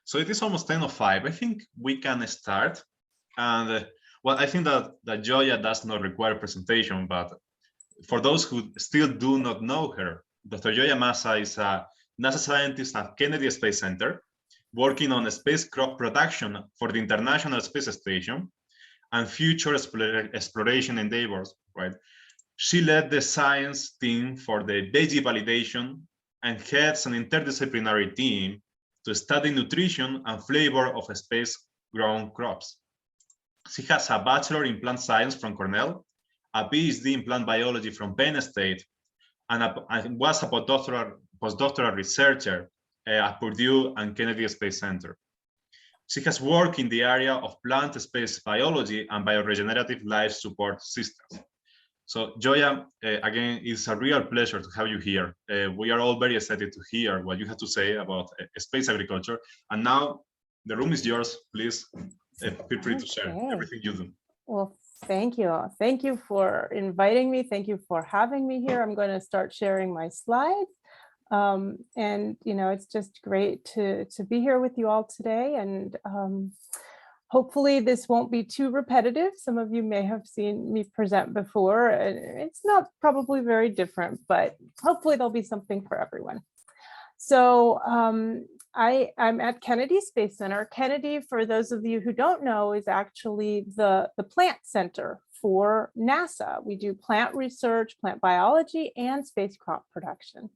So it is almost 10:05. I think we can start. And well, I think that Gioia does not require presentation, but for those who still do not know her, Dr. Gioia Massa is a NASA scientist at Kennedy Space Center, working on spacecraft production for the International Space Station and future exploration endeavors, right? She led the science team for the Veggie validation and heads an interdisciplinary team to study nutrition and flavor of space-grown crops. She has a bachelor in plant science from Cornell, a Ph.D. in plant biology from Penn State, and was a postdoctoral researcher at Purdue and Kennedy Space Center. She has worked in the area of plant space biology and bioregenerative life support systems. So Gioia, again, it's a real pleasure to have you here. We are all very excited to hear what you have to say about space agriculture. And now the room is yours. Please feel free to share everything you do. Well, thank you. Thank you for inviting me. Thank you for having me here. I'm going to start sharing my slides. And, you know, it's just great to be here with you all today. And hopefully this won't be too repetitive. Some of you may have seen me present before. It's not probably very different, but hopefully there'll be something for everyone. So I'm at Kennedy Space Center. Kennedy, for those of you who don't know, is actually the plant center for NASA. We do plant research, plant biology, and spacecraft production.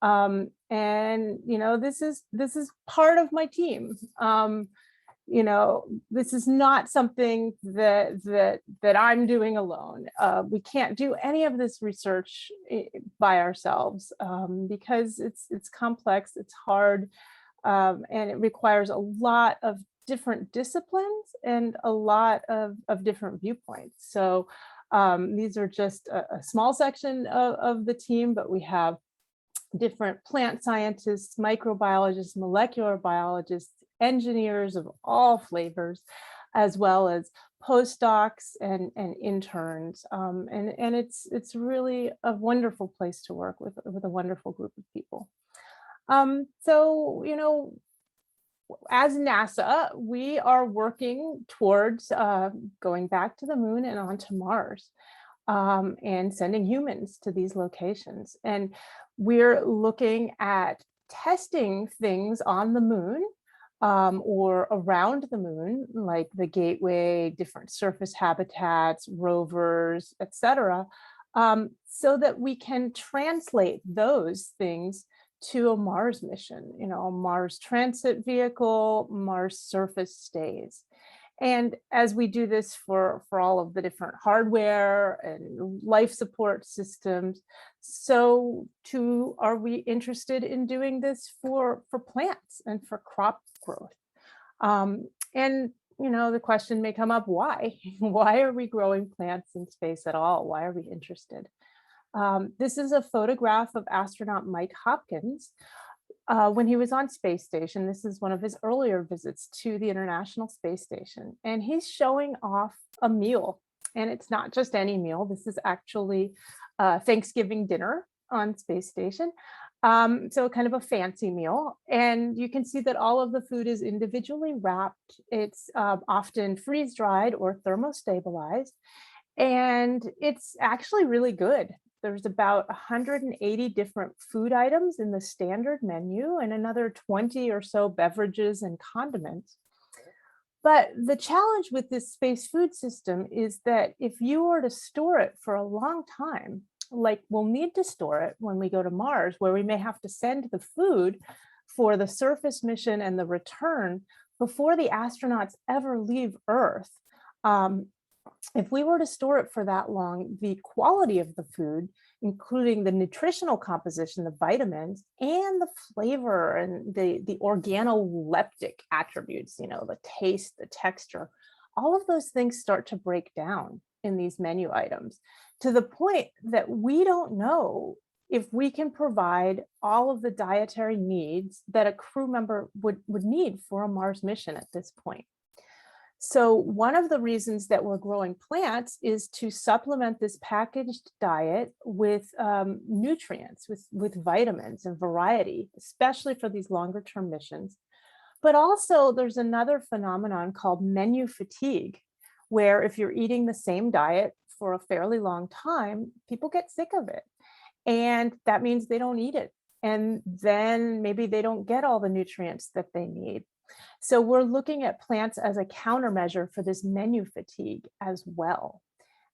And you know, this is part of my team. You know, this is not something that I'm doing alone. We can't do any of this research by ourselves because it's complex, it's hard, and it requires a lot of different disciplines and a lot of different viewpoints. So these are just a small section of the team, but we have different plant scientists, microbiologists, molecular biologists, engineers of all flavors, as well as postdocs and interns. And it's really a wonderful place to work with a wonderful group of people. So, you know, as NASA, we are working towards going back to the moon and onto Mars, and sending humans to these locations. And we're looking at testing things on the moon or around the moon, like the Gateway, different surface habitats, rovers, etc., so that we can translate those things to a Mars mission, you know, a Mars transit vehicle, Mars surface stays. And as we do this for all of the different hardware and life support systems, so too are we interested in doing this for plants and for crop growth. And you know, the question may come up, why? Why are we growing plants in space at all? Why are we interested? This is a photograph of astronaut Mike Hopkins when he was on space station. This is one of his earlier visits to the International Space Station, and he's showing off a meal. And it's not just any meal. This is actually Thanksgiving dinner on space station. So kind of a fancy meal. And you can see that all of the food is individually wrapped. It's often freeze-dried or thermostabilized. And it's actually really good. There's about 180 different food items in the standard menu and another 20 or so beverages and condiments. But the challenge with this space food system is that if you were to store it for a long time, like we'll need to store it when we go to Mars, where we may have to send the food for the surface mission and the return before the astronauts ever leave Earth. If we were to store it for that long, the quality of the food, including the nutritional composition, the vitamins, and the flavor and the organoleptic attributes, you know, the taste, the texture, all of those things start to break down in these menu items to the point that we don't know if we can provide all of the dietary needs that a crew member would need for a Mars mission at this point. So one of the reasons that we're growing plants is to supplement this packaged diet with nutrients, with vitamins and variety, especially for these longer term missions. But also there's another phenomenon called menu fatigue, where if you're eating the same diet for a fairly long time, people get sick of it. And that means they don't eat it. And then maybe they don't get all the nutrients that they need. So we're looking at plants as a countermeasure for this menu fatigue as well.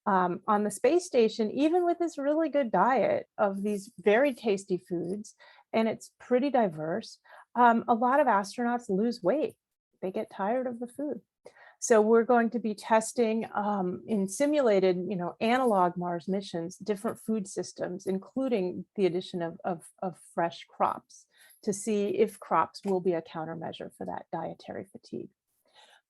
On the space station, even with this really good diet of these very tasty foods, and it's pretty diverse, a lot of astronauts lose weight. They get tired of the food. So we're going to be testing in simulated, analog Mars missions, different food systems, including the addition of fresh crops, to see if crops will be a countermeasure for that dietary fatigue.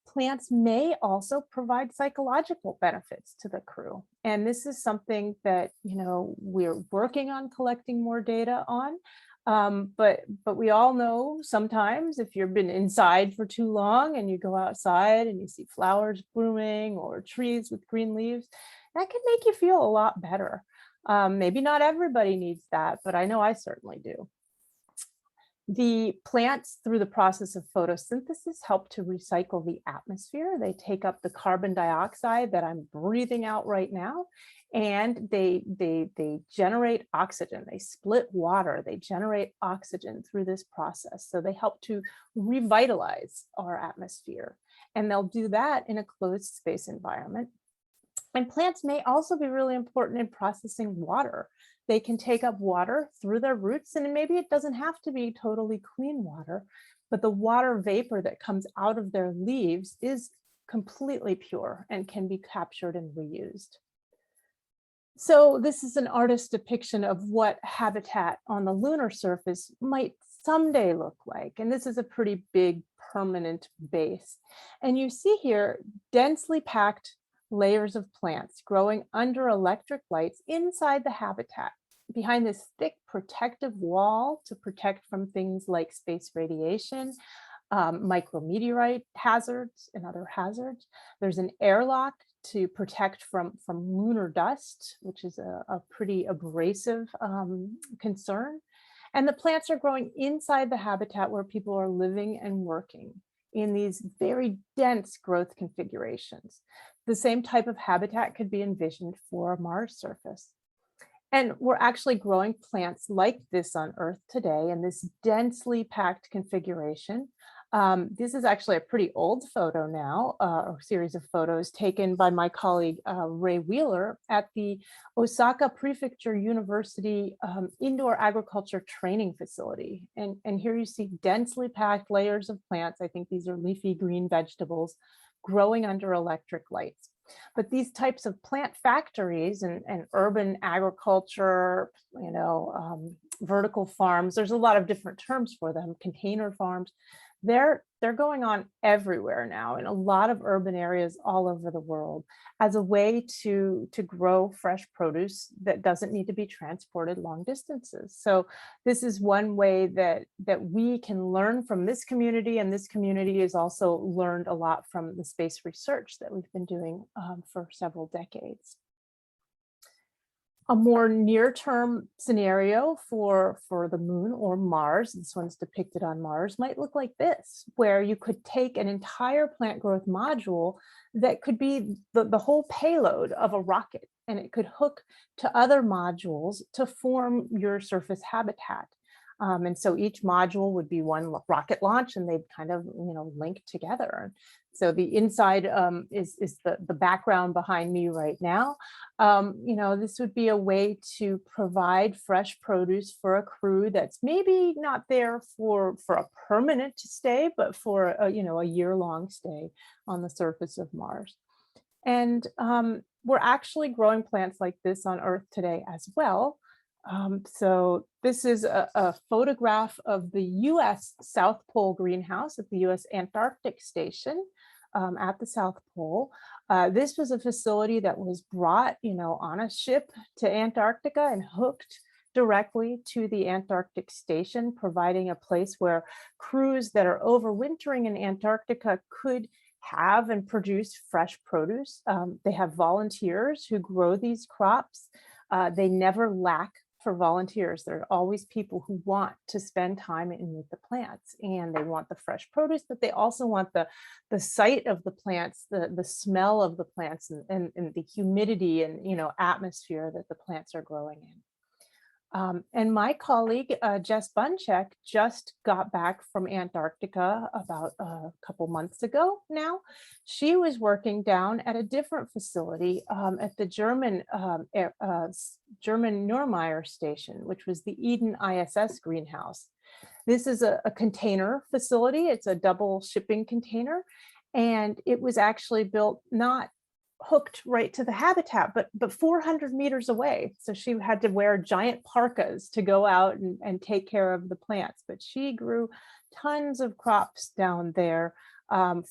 Plants may also provide psychological benefits to the crew. And this is something that, we're working on collecting more data on. But we all know sometimes if you've been inside for too long and you go outside and you see flowers blooming or trees with green leaves, that can make you feel a lot better. Maybe not everybody needs that, but I know I certainly do. The plants, through the process of photosynthesis, help to recycle the atmosphere. They take up the carbon dioxide that I'm breathing out right now, and they generate oxygen. They split water. They generate oxygen through this process. So they help to revitalize our atmosphere, and they'll do that in a closed space environment. And plants may also be really important in processing water. They can take up water through their roots, and maybe it doesn't have to be totally clean water, but the water vapor that comes out of their leaves is completely pure and can be captured and reused. So this is an artist's depiction of what habitat on the lunar surface might someday look like. And this is a pretty big permanent base. And you see here densely packed layers of plants growing under electric lights inside the habitat, behind this thick protective wall to protect from things like space radiation, micrometeorite hazards and other hazards. There's an airlock to protect from lunar dust, which is a pretty abrasive concern. And the plants are growing inside the habitat where people are living and working in these very dense growth configurations. The same type of habitat could be envisioned for a Mars surface. And we're actually growing plants like this on Earth today in this densely packed configuration. This is actually a pretty old photo now, a series of photos taken by my colleague Ray Wheeler at the Osaka Prefecture University Indoor Agriculture Training Facility. And here you see densely packed layers of plants. I think these are leafy green vegetables growing under electric lights. But these types of plant factories and urban agriculture, vertical farms, there's a lot of different terms for them, container farms, they're going on everywhere now in a lot of urban areas all over the world as a way to grow fresh produce that doesn't need to be transported long distances. So this is one way that we can learn from this community, and this community has also learned a lot from the space research that we've been doing for several decades. A more near-term scenario for the moon or Mars, this one's depicted on Mars, might look like this, where you could take an entire plant growth module that could be the whole payload of a rocket, and it could hook to other modules to form your surface habitat. And so each module would be one rocket launch, and they'd kind of, link together. So the inside is the background behind me right now. This would be a way to provide fresh produce for a crew that's maybe not there for a permanent stay, but for a year-long stay on the surface of Mars. And we're actually growing plants like this on Earth today as well. So this is a photograph of the US South Pole greenhouse at the US Antarctic Station at the South Pole. This was a facility that was brought, on a ship to Antarctica and hooked directly to the Antarctic Station, providing a place where crews that are overwintering in Antarctica could have and produce fresh produce. They have volunteers who grow these crops. They never lack for volunteers. There are always people who want to spend time in with the plants, and they want the fresh produce, but they also want the sight of the plants, the smell of the plants, and the humidity and, you know, atmosphere that the plants are growing in. And my colleague, Jess Bunchek, just got back from Antarctica about a couple months ago now. She was working down at a different facility at the German Neumayer station, which was the Eden ISS greenhouse. This is a container facility. It's a double shipping container. And it was actually built not hooked right to the habitat, but 400 meters away. So she had to wear giant parkas to go out and take care of the plants. But she grew tons of crops down there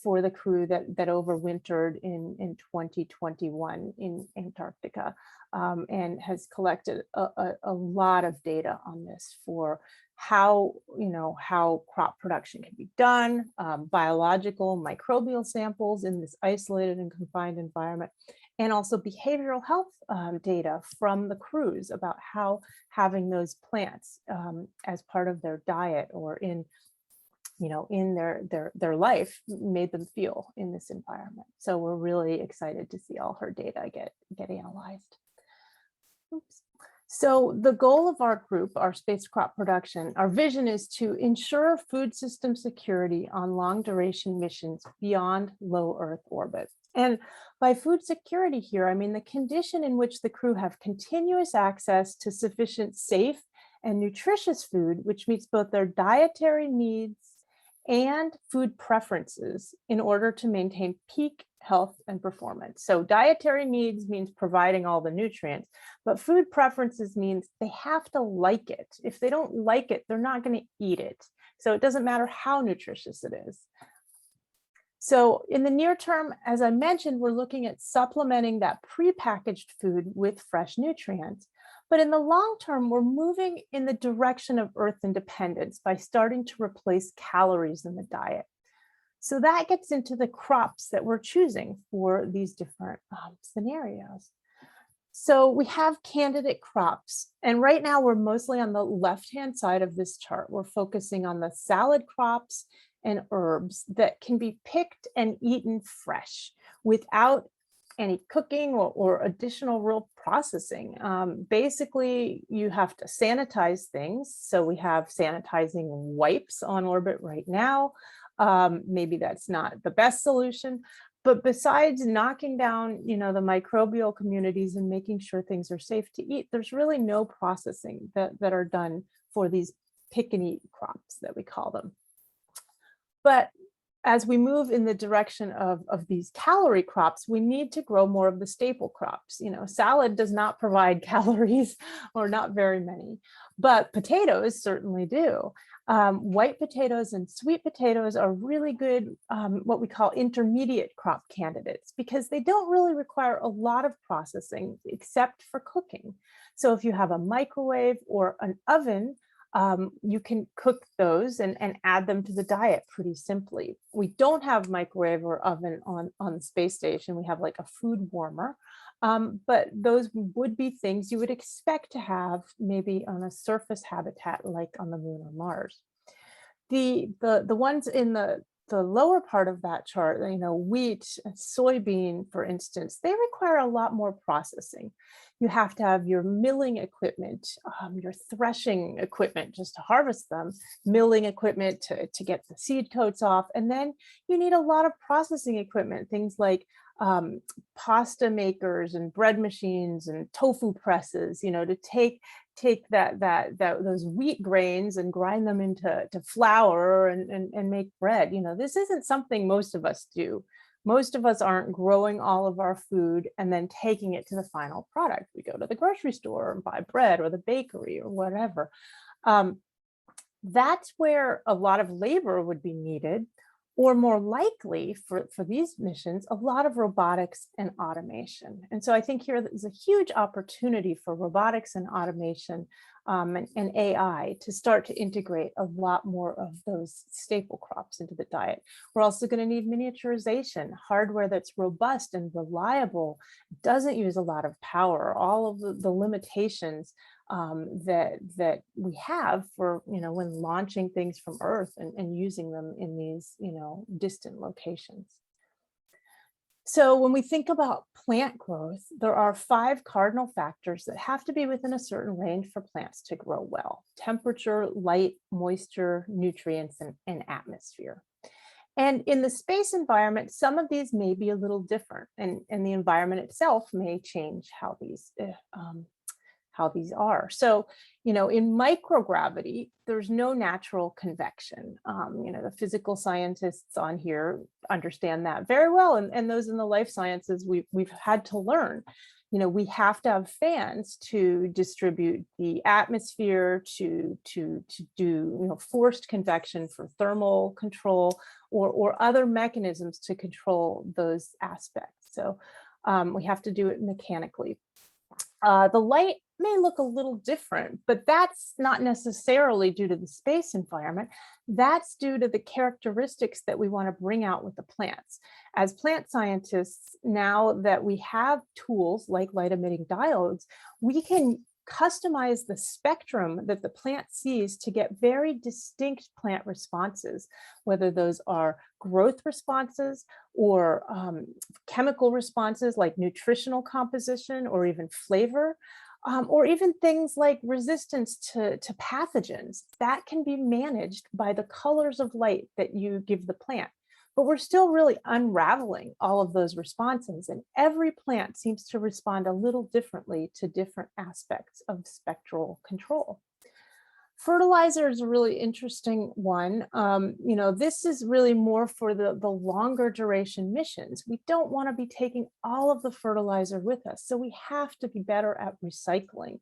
for the crew that overwintered in 2021 in Antarctica, and has collected a lot of data on this for how, you know, how crop production can be done, biological, microbial samples in this isolated and confined environment, and also behavioral health data from the crews about how having those plants as part of their diet or in, you know, in their life made them feel in this environment. So we're really excited to see all her data get analyzed. Oops. So the goal of our group, our space crop production, our vision is to ensure food system security on long duration missions beyond low Earth orbit. And by food security here, I mean the condition in which the crew have continuous access to sufficient safe and nutritious food, which meets both their dietary needs and food preferences in order to maintain peak health and performance. So dietary needs means providing all the nutrients, but food preferences means they have to like it. If they don't like it, they're not going to eat it. So it doesn't matter how nutritious it is. So in the near term, as I mentioned, we're looking at supplementing that prepackaged food with fresh nutrients. But in the long term, we're moving in the direction of Earth independence by starting to replace calories in the diet. So that gets into the crops that we're choosing for these different scenarios. So we have candidate crops, and right now we're mostly on the left-hand side of this chart. We're focusing on the salad crops and herbs that can be picked and eaten fresh without any cooking or additional real processing. Basically, you have to sanitize things. So we have sanitizing wipes on orbit right now. Maybe that's not the best solution, but besides knocking down, you know, the microbial communities and making sure things are safe to eat, there's really no processing that are done for these pick and eat crops that we call them. But as we move in the direction of these calorie crops, we need to grow more of the staple crops. You know, salad does not provide calories, or not very many, but potatoes certainly do. White potatoes and sweet potatoes are really good, what we call intermediate crop candidates, because they don't really require a lot of processing except for cooking. So if you have a microwave or an oven, you can cook those and add them to the diet pretty simply. We don't have microwave or oven on the space station. We have like a food warmer, but those would be things you would expect to have maybe on a surface habitat like on the moon or Mars. The ones in the lower part of that chart, you know, wheat, soybean, for instance, they require a lot more processing. You have to have your milling equipment, your threshing equipment just to harvest them, milling equipment to get the seed coats off. And then you need a lot of processing equipment, things like pasta makers and bread machines and tofu presses, you know, to take those wheat grains and grind them into flour and make bread. You know, this isn't something most of us do. Most of us aren't growing all of our food and then taking it to the final product. We go to the grocery store and buy bread, or the bakery or whatever. That's where a lot of labor would be needed, or more likely for these missions, a lot of robotics and automation. And so I think here is a huge opportunity for robotics and automation and AI to start to integrate a lot more of those staple crops into the diet. We're also going to need miniaturization, hardware that's robust and reliable, doesn't use a lot of power, all of the limitations that we have for, when launching things from Earth and using them in these, distant locations. So when we think about plant growth, there are 5 cardinal factors that have to be within a certain range for plants to grow well: temperature, light, moisture, nutrients, and atmosphere. And in the space environment, some of these may be a little different, and the environment itself may change how these are. So, in microgravity, there's no natural convection. The physical scientists on here understand that very well, and those in the life sciences, we've had to learn. We have to have fans to distribute the atmosphere, to do forced convection for thermal control, or other mechanisms to control those aspects. So we have to do it mechanically. The light may look a little different, but that's not necessarily due to the space environment. That's due to the characteristics that we want to bring out with the plants. As plant scientists, now that we have tools like light emitting diodes, we can customize the spectrum that the plant sees to get very distinct plant responses, whether those are growth responses or chemical responses like nutritional composition or even flavor, or even things like resistance to pathogens. That can be managed by the colors of light that you give the plant. But we're still really unraveling all of those responses, and every plant seems to respond a little differently to different aspects of spectral control. Fertilizer is a really interesting one. This is really more for the longer duration missions. We don't want to be taking all of the fertilizer with us, so we have to be better at recycling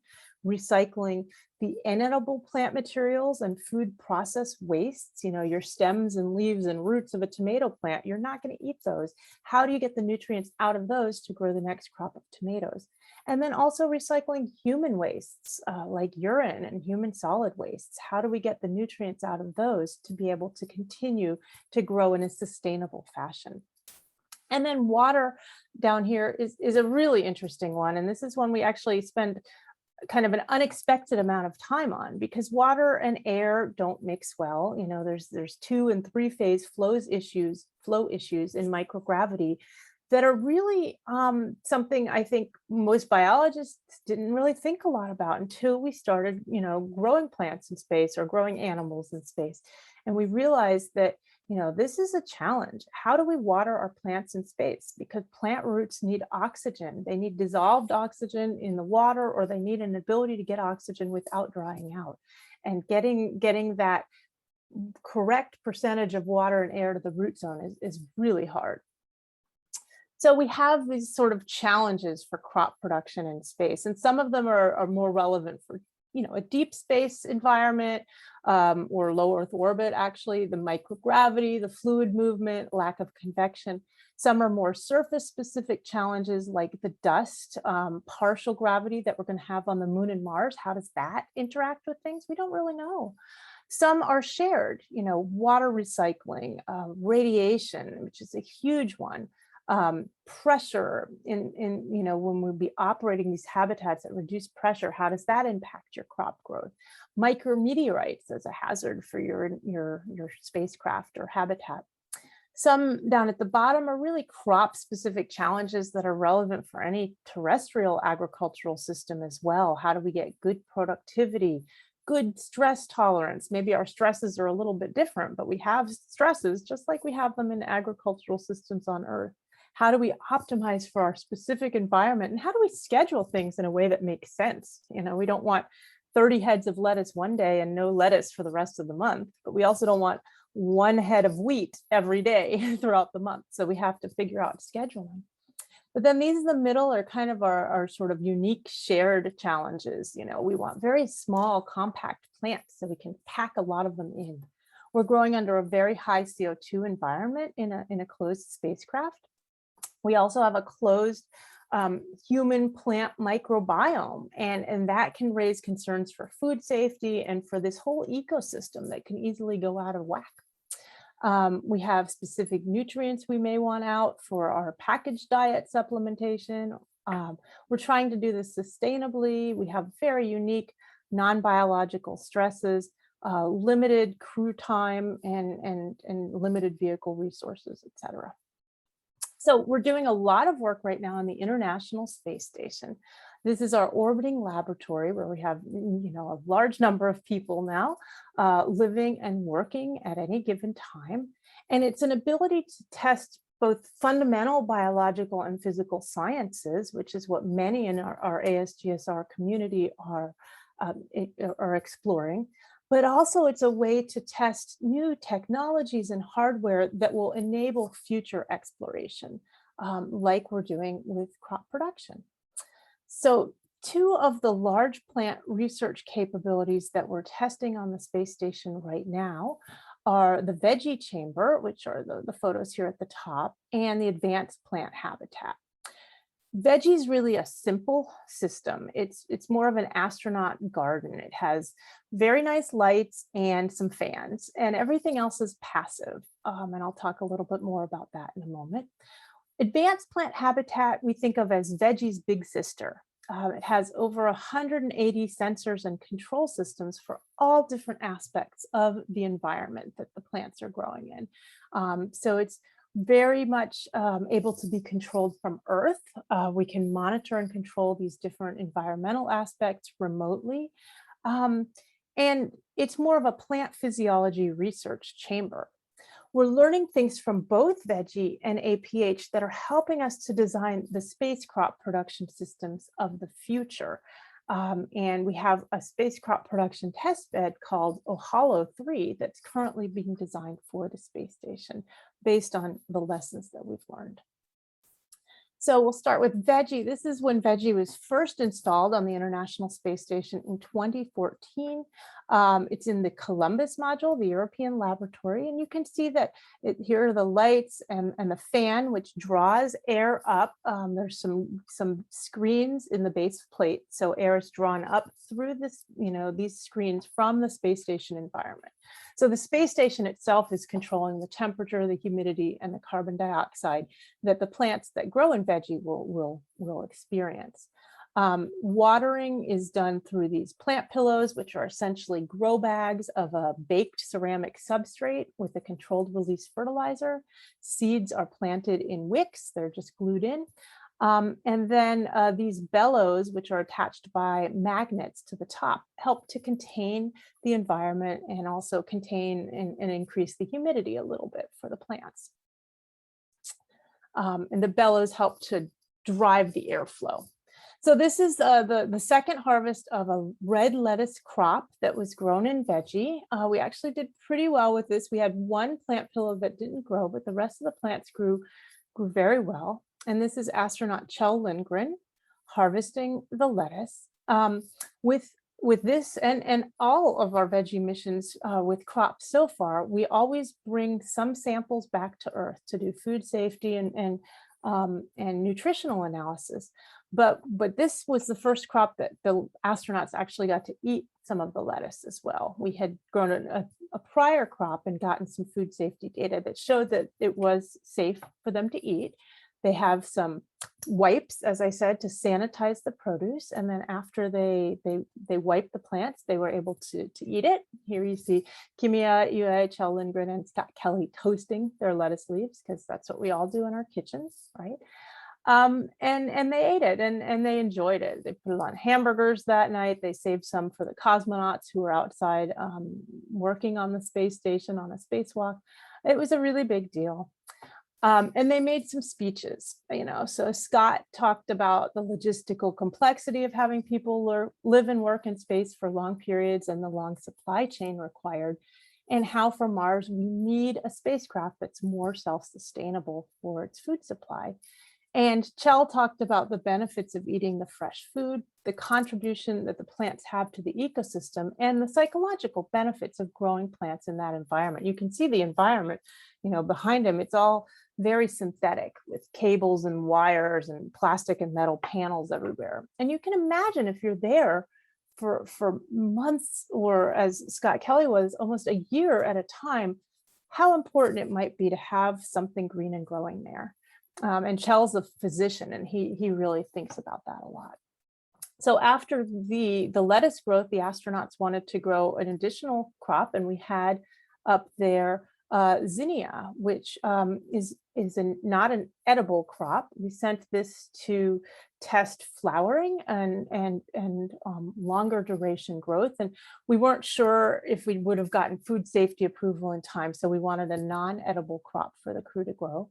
the inedible plant materials and food process wastes. Your stems and leaves and roots of a tomato plant, you're not going to eat those. How do you get the nutrients out of those to grow the next crop of tomatoes? And then also recycling human wastes like urine and human solid wastes. How do we get the nutrients out of those to be able to continue to grow in a sustainable fashion? And then water down here is a really interesting one. And this is one we actually spend kind of an unexpected amount of time on, because water and air don't mix well. There's 2 and 3 phase flow issues in microgravity that are really something I think most biologists didn't really think a lot about until we started, growing plants in space or growing animals in space. And we realized that, this is a challenge. How do we water our plants in space? Because plant roots need oxygen. They need dissolved oxygen in the water, or they need an ability to get oxygen without drying out. And getting that correct percentage of water and air to the root zone is really hard. So we have these sort of challenges for crop production in space, and some of them are more relevant for a deep space environment or low Earth orbit, actually, the microgravity, the fluid movement, lack of convection. Some are more surface specific challenges like the dust, partial gravity that we're going to have on the moon and Mars. How does that interact with things? We don't really know. Some are shared, water recycling, radiation, which is a huge one. Pressure in when we'll be operating these habitats that reduce pressure, how does that impact your crop growth? Micrometeorites as a hazard for your spacecraft or habitat. Some down at the bottom are really crop specific challenges that are relevant for any terrestrial agricultural system as well. How do we get good productivity, good stress tolerance? Maybe our stresses are a little bit different, but we have stresses just like we have them in agricultural systems on Earth. How do we optimize for our specific environment? And how do we schedule things in a way that makes sense? We don't want 30 heads of lettuce one day and no lettuce for the rest of the month, but we also don't want 1 head of wheat every day throughout the month. So we have to figure out scheduling. But then these in the middle are kind of our sort of unique shared challenges. We want very small, compact plants so we can pack a lot of them in. We're growing under a very high CO2 environment in a closed spacecraft. We also have a closed human plant microbiome, and that can raise concerns for food safety and for this whole ecosystem that can easily go out of whack. We have specific nutrients we may want out for our packaged diet supplementation, We're trying to do this sustainably. We have very unique non-biological stresses, limited crew time, and limited vehicle resources, et cetera. So we're doing a lot of work right now on the International Space Station. This is our orbiting laboratory where we have, a large number of people now living and working at any given time. And it's an ability to test both fundamental biological and physical sciences, which is what many in our ASGSR community are exploring. But also it's a way to test new technologies and hardware that will enable future exploration, like we're doing with crop production. So two of the large plant research capabilities that we're testing on the space station right now are the Veggie chamber, which are the photos here at the top, and the advanced plant habitat. Veggie is really a simple system. It's more of an astronaut garden. It has very nice lights and some fans, and everything else is passive. And I'll talk a little bit more about that in a moment. Advanced plant habitat we think of as Veggie's big sister. It has over 180 sensors and control systems for all different aspects of the environment that the plants are growing in. So it's very much able to be controlled from Earth. We can monitor and control these different environmental aspects remotely. And it's more of a plant physiology research chamber. We're learning things from both Veggie and APH that are helping us to design the space crop production systems of the future. And we have a space crop production test bed called Ohalo 3 that's currently being designed for the space station based on the lessons that we've learned. So we'll start with Veggie. This is when Veggie was first installed on the International Space Station in 2014. It's in the Columbus module, the European laboratory, and you can see that here are the lights and the fan, which draws air up. There's some screens in the base plate, so air is drawn up through this, these screens from the space station environment. So the space station itself is controlling the temperature, the humidity, and the carbon dioxide that the plants that grow in Veggie will experience. Watering is done through these plant pillows, which are essentially grow bags of a baked ceramic substrate with a controlled release fertilizer. Seeds are planted in wicks, they're just glued in. And then these bellows, which are attached by magnets to the top, help to contain the environment and also contain and increase the humidity a little bit for the plants. And the bellows help to drive the airflow. So this is the second harvest of a red lettuce crop that was grown in Veggie. We actually did pretty well with this. We had one plant pillow that didn't grow, but the rest of the plants grew very well. And this is astronaut Kjell Lindgren harvesting the lettuce. With this and all of our Veggie missions with crops so far, we always bring some samples back to Earth to do food safety and nutritional analysis. But this was the first crop that the astronauts actually got to eat some of the lettuce as well. We had grown a prior crop and gotten some food safety data that showed that it was safe for them to eat. They have some wipes, as I said, to sanitize the produce. And then after they wipe the plants, they were able to eat it. Here you see Gioia, Kjell Lindgren, and Scott Kelly toasting their lettuce leaves, because that's what we all do in our kitchens, right? And they ate it and they enjoyed it. They put it on hamburgers that night. They saved some for the cosmonauts who were outside working on the space station on a spacewalk. It was a really big deal. And they made some speeches, so Scott talked about the logistical complexity of having people live and work in space for long periods and the long supply chain required, and how for Mars we need a spacecraft that's more self-sustainable for its food supply. And Kjell talked about the benefits of eating the fresh food, the contribution that the plants have to the ecosystem, and the psychological benefits of growing plants in that environment. You can see the environment, behind him. It's all very synthetic with cables and wires and plastic and metal panels everywhere. And you can imagine if you're there for months, or as Scott Kelly was, almost a year at a time, how important it might be to have something green and growing there. And Chell's a physician, and he really thinks about that a lot. So after the lettuce growth, the astronauts wanted to grow an additional crop, and we had up there zinnia, which is not an edible crop. We sent this to test flowering and longer duration growth, and we weren't sure if we would have gotten food safety approval in time, so we wanted a non-edible crop for the crew to grow.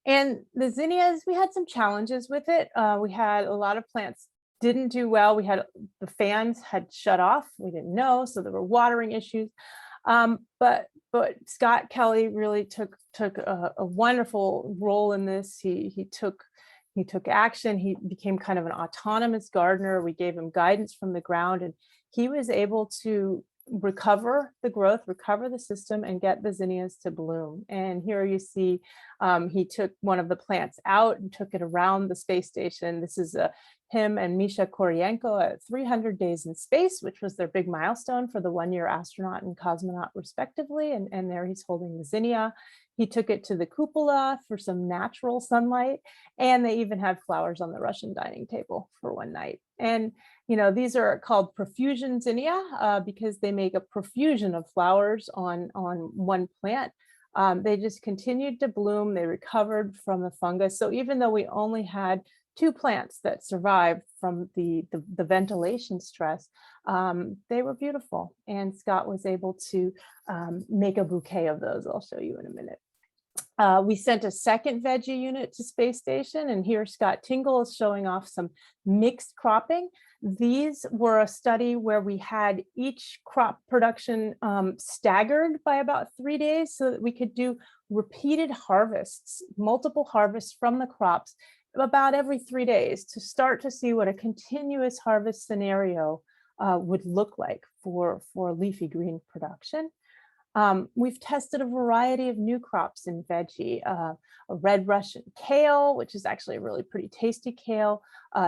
And the zinnias, we had some challenges with it. We had a lot of plants didn't do well. We had the fans had shut off. We didn't know, so there were watering issues. But Scott Kelly really took a wonderful role in this. He took action. He became kind of an autonomous gardener. We gave him guidance from the ground, and he was able to recover the growth, recover the system, and get the zinnias to bloom. And here you see he took one of the plants out and took it around the space station. This is him and Misha Koryenko at 300 days in space, which was their big milestone for the one-year astronaut and cosmonaut respectively. And there he's holding the zinnia. He took it to the cupola for some natural sunlight, and they even had flowers on the Russian dining table for one night. And these are called profusion zinnia because they make a profusion of flowers on one plant. They just continued to bloom. They recovered from the fungus. So even though we only had 2 plants that survived from the ventilation stress, they were beautiful. And Scott was able to make a bouquet of those. I'll show you in a minute. We sent a second Veggie unit to space station, and here Scott Tingle is showing off some mixed cropping. These were a study where we had each crop production staggered by about 3 days so that we could do repeated harvests, multiple harvests from the crops about every 3 days to start to see what a continuous harvest scenario would look like for leafy green production. We've tested a variety of new crops in Veggie, a red Russian kale, which is actually a really pretty tasty kale,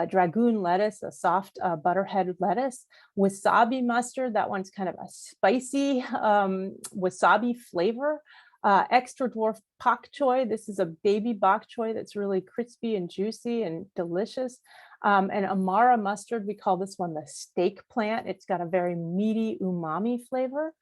dragoon lettuce, a soft butterhead lettuce, wasabi mustard, that one's kind of a spicy wasabi flavor, extra dwarf pak choy, this is a baby bok choy that's really crispy and juicy and delicious, and amara mustard, we call this one the steak plant. It's got a very meaty umami flavor.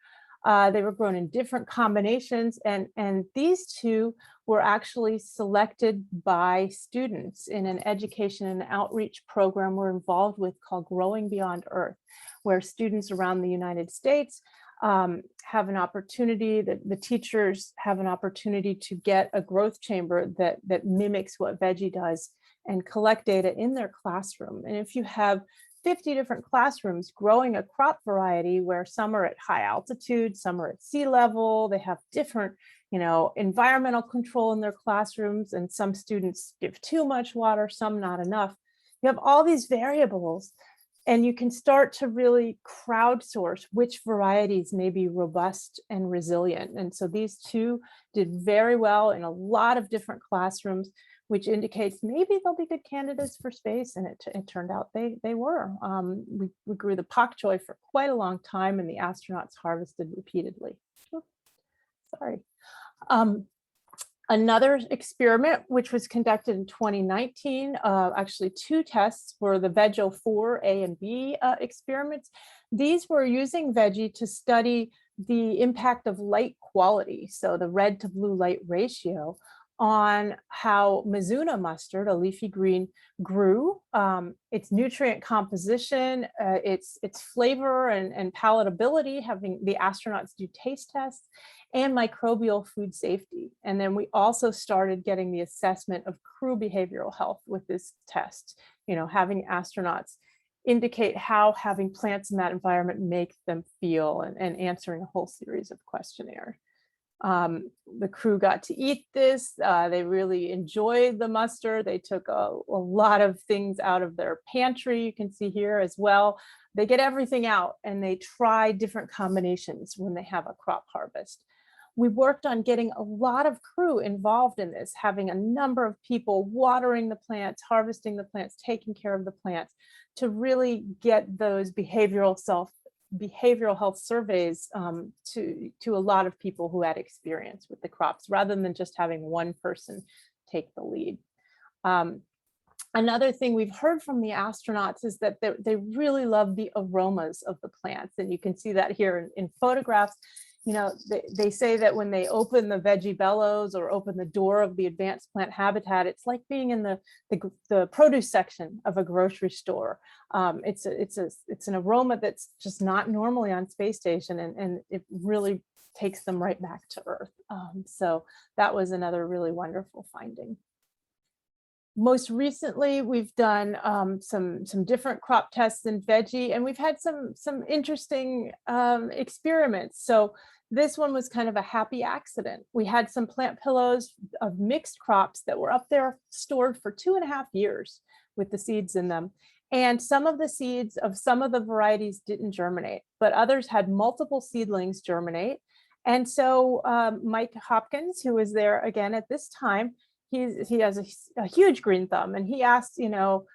They were grown in different combinations, and these 2 were actually selected by students in an education and outreach program we're involved with called Growing Beyond Earth, where students around the United States have an opportunity, the teachers have an opportunity to get a growth chamber that mimics what Veggie does and collect data in their classroom. And if you have 50 different classrooms growing a crop variety where some are at high altitude, some are at sea level, they have different, environmental control in their classrooms, and some students give too much water, some not enough. You have all these variables, and you can start to really crowdsource which varieties may be robust and resilient. And so these 2 did very well in a lot of different classrooms, which indicates maybe they'll be good candidates for space, and it turned out they were. We grew the pak choy for quite a long time, and the astronauts harvested repeatedly. Oh, sorry. Another experiment, which was conducted in 2019, actually 2 tests were the Veggie-4 A and B experiments. These were using Veggie to study the impact of light quality, so the red to blue light ratio, on how Mizuna mustard, a leafy green, grew, its nutrient composition, its flavor and palatability, having the astronauts do taste tests, and microbial food safety. And then we also started getting the assessment of crew behavioral health with this test, having astronauts indicate how having plants in that environment make them feel, and answering a whole series of questionnaires. The crew got to eat this. They really enjoyed the mustard. They took a lot of things out of their pantry. You can see here as well. They get everything out, and they try different combinations when they have a crop harvest. We worked on getting a lot of crew involved in this, having a number of people watering the plants, harvesting the plants, taking care of the plants, to really get those behavioral health surveys to a lot of people who had experience with the crops, rather than just having one person take the lead. Another thing we've heard from the astronauts is that they really love the aromas of the plants. And you can see that here in photographs. You know, they say that when they open the Veggie bellows or open the door of the advanced plant habitat, it's like being in the produce section of a grocery store. It's an aroma that's just not normally on space station, and it really takes them right back to Earth. So that was another really wonderful finding. Most recently, we've done some different crop tests in Veggie, and we've had some interesting experiments. So this one was kind of a happy accident. We had some plant pillows of mixed crops that were up there stored for 2.5 years with the seeds in them. And some of the seeds of some of the varieties didn't germinate, but others had multiple seedlings germinate. And so Mike Hopkins, who was there again at this time, he has a huge green thumb, and he asked, you know,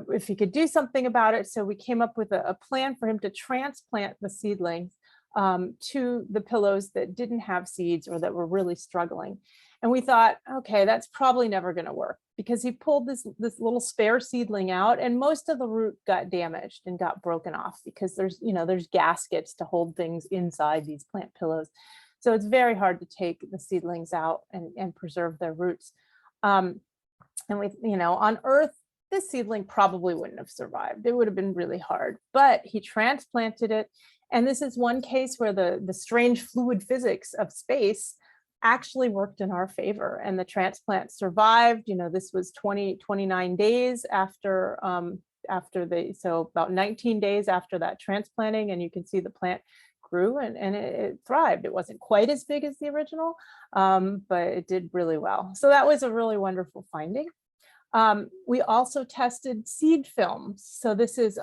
if he could do something about it. So we came up with a plan for him to transplant the seedlings to the pillows that didn't have seeds or that were really struggling. And we thought, okay, that's probably never going to work, because he pulled this little spare seedling out, and most of the root got damaged and got broken off, because there's gaskets to hold things inside these plant pillows. So it's very hard to take the seedlings out and preserve their roots. And on Earth, this seedling probably wouldn't have survived. It would have been really hard, but he transplanted it. And this is one case where the strange fluid physics of space actually worked in our favor, and the transplant survived. You know, this was 29 days after so about 19 days after that transplanting, and you can see the plant grew and it thrived. It wasn't quite as big as the original, but it did really well. So that was a really wonderful finding. We also tested seed films. So this is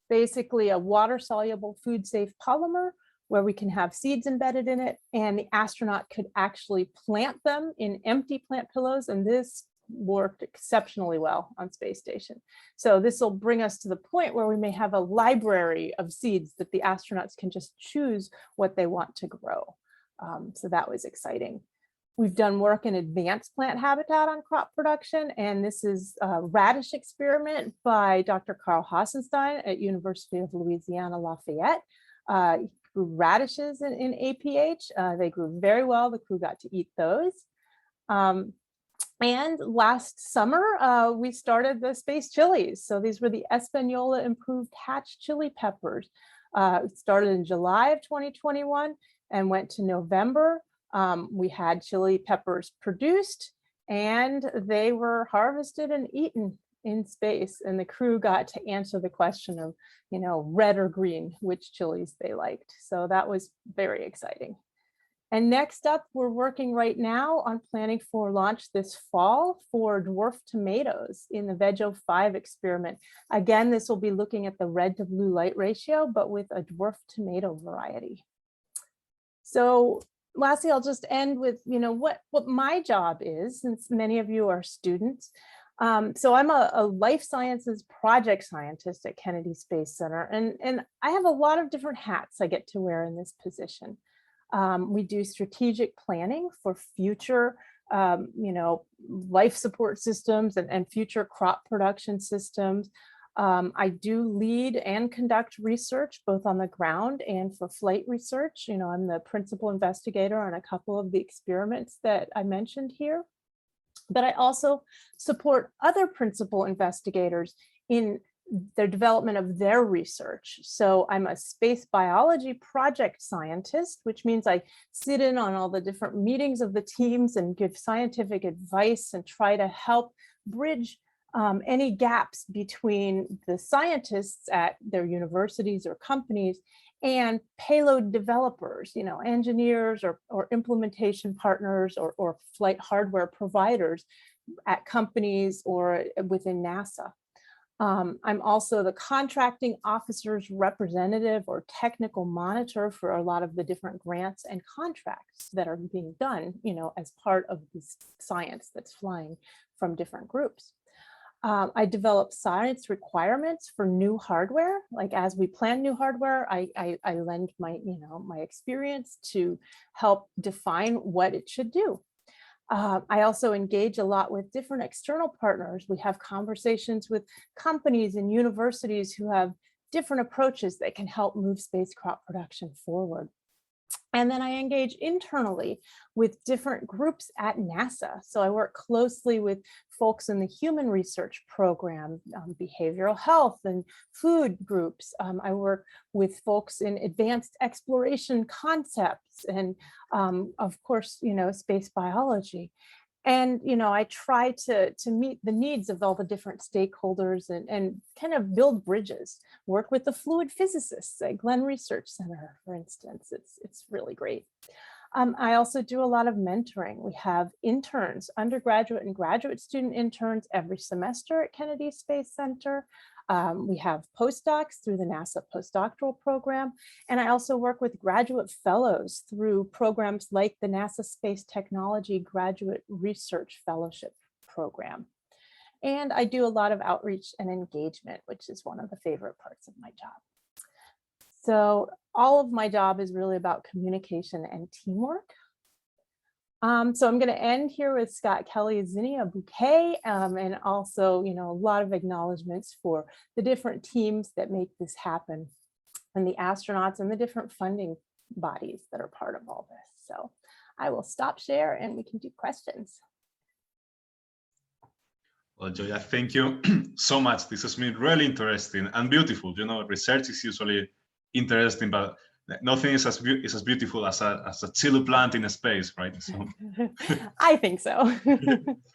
basically a water-soluble food-safe polymer where we can have seeds embedded in it, and the astronaut could actually plant them in empty plant pillows, and this worked exceptionally well on space station. So this will bring us to the point where we may have a library of seeds that the astronauts can just choose what they want to grow. So that was exciting. We've done work in advanced plant habitat on crop production, and this is a radish experiment by Dr. Carl Hassenstein at University of Louisiana Lafayette. Grew radishes in APH. They grew very well. The crew got to eat those. And last summer, we started the space chilies. So these were the Espanola improved hatch chili peppers. It started in July of 2021 and went to November. We had chili peppers produced, and they were harvested and eaten in space. And the crew got to answer the question of, red or green, which chilies they liked. So that was very exciting. And next up, we're working right now on planning for launch this fall for dwarf tomatoes in the Veg05 experiment. Again, this will be looking at the red to blue light ratio, but with a dwarf tomato variety. So lastly, I'll just end with, what my job is, since many of you are students. So I'm a life sciences project scientist at Kennedy Space Center, and I have a lot of different hats I get to wear in this position. We do strategic planning for future, life support systems and future crop production systems. I do lead and conduct research both on the ground and for flight research. I'm the principal investigator on a couple of the experiments that I mentioned here. But I also support other principal investigators in the development of their research. So I'm a space biology project scientist, which means I sit in on all the different meetings of the teams and give scientific advice and try to help bridge any gaps between the scientists at their universities or companies and payload developers, engineers or implementation partners or flight hardware providers at companies or within NASA. I'm also the contracting officer's representative or technical monitor for a lot of the different grants and contracts that are being done, as part of this science that's flying from different groups. I develop science requirements for new hardware. Like as we plan new hardware, I lend my, my experience to help define what it should do. I also engage a lot with different external partners. We have conversations with companies and universities who have different approaches that can help move spacecraft production forward. And then I engage internally with different groups at NASA. So I work closely with folks in the human research program, behavioral health and food groups. I work with folks in advanced exploration concepts and of course, space biology. And, I try to meet the needs of all the different stakeholders and kind of build bridges, work with the fluid physicists at Glenn Research Center, for instance. It's really great. I also do a lot of mentoring. We have interns, undergraduate and graduate student interns every semester at Kennedy Space Center. We have postdocs through the NASA postdoctoral program. And I also work with graduate fellows through programs like the NASA Space Technology Graduate Research Fellowship Program. And I do a lot of outreach and engagement, which is one of the favorite parts of my job. So all of my job is really about communication and teamwork. So I'm going to end here with Scott Kelly's zinnia bouquet and also, a lot of acknowledgements for the different teams that make this happen and the astronauts and the different funding bodies that are part of all this. So I will stop share and we can do questions. Well, Gioia, thank you so much. This has been really interesting and beautiful. Research is usually interesting, but nothing is as beautiful as a chili plant in space, right? So, I think so.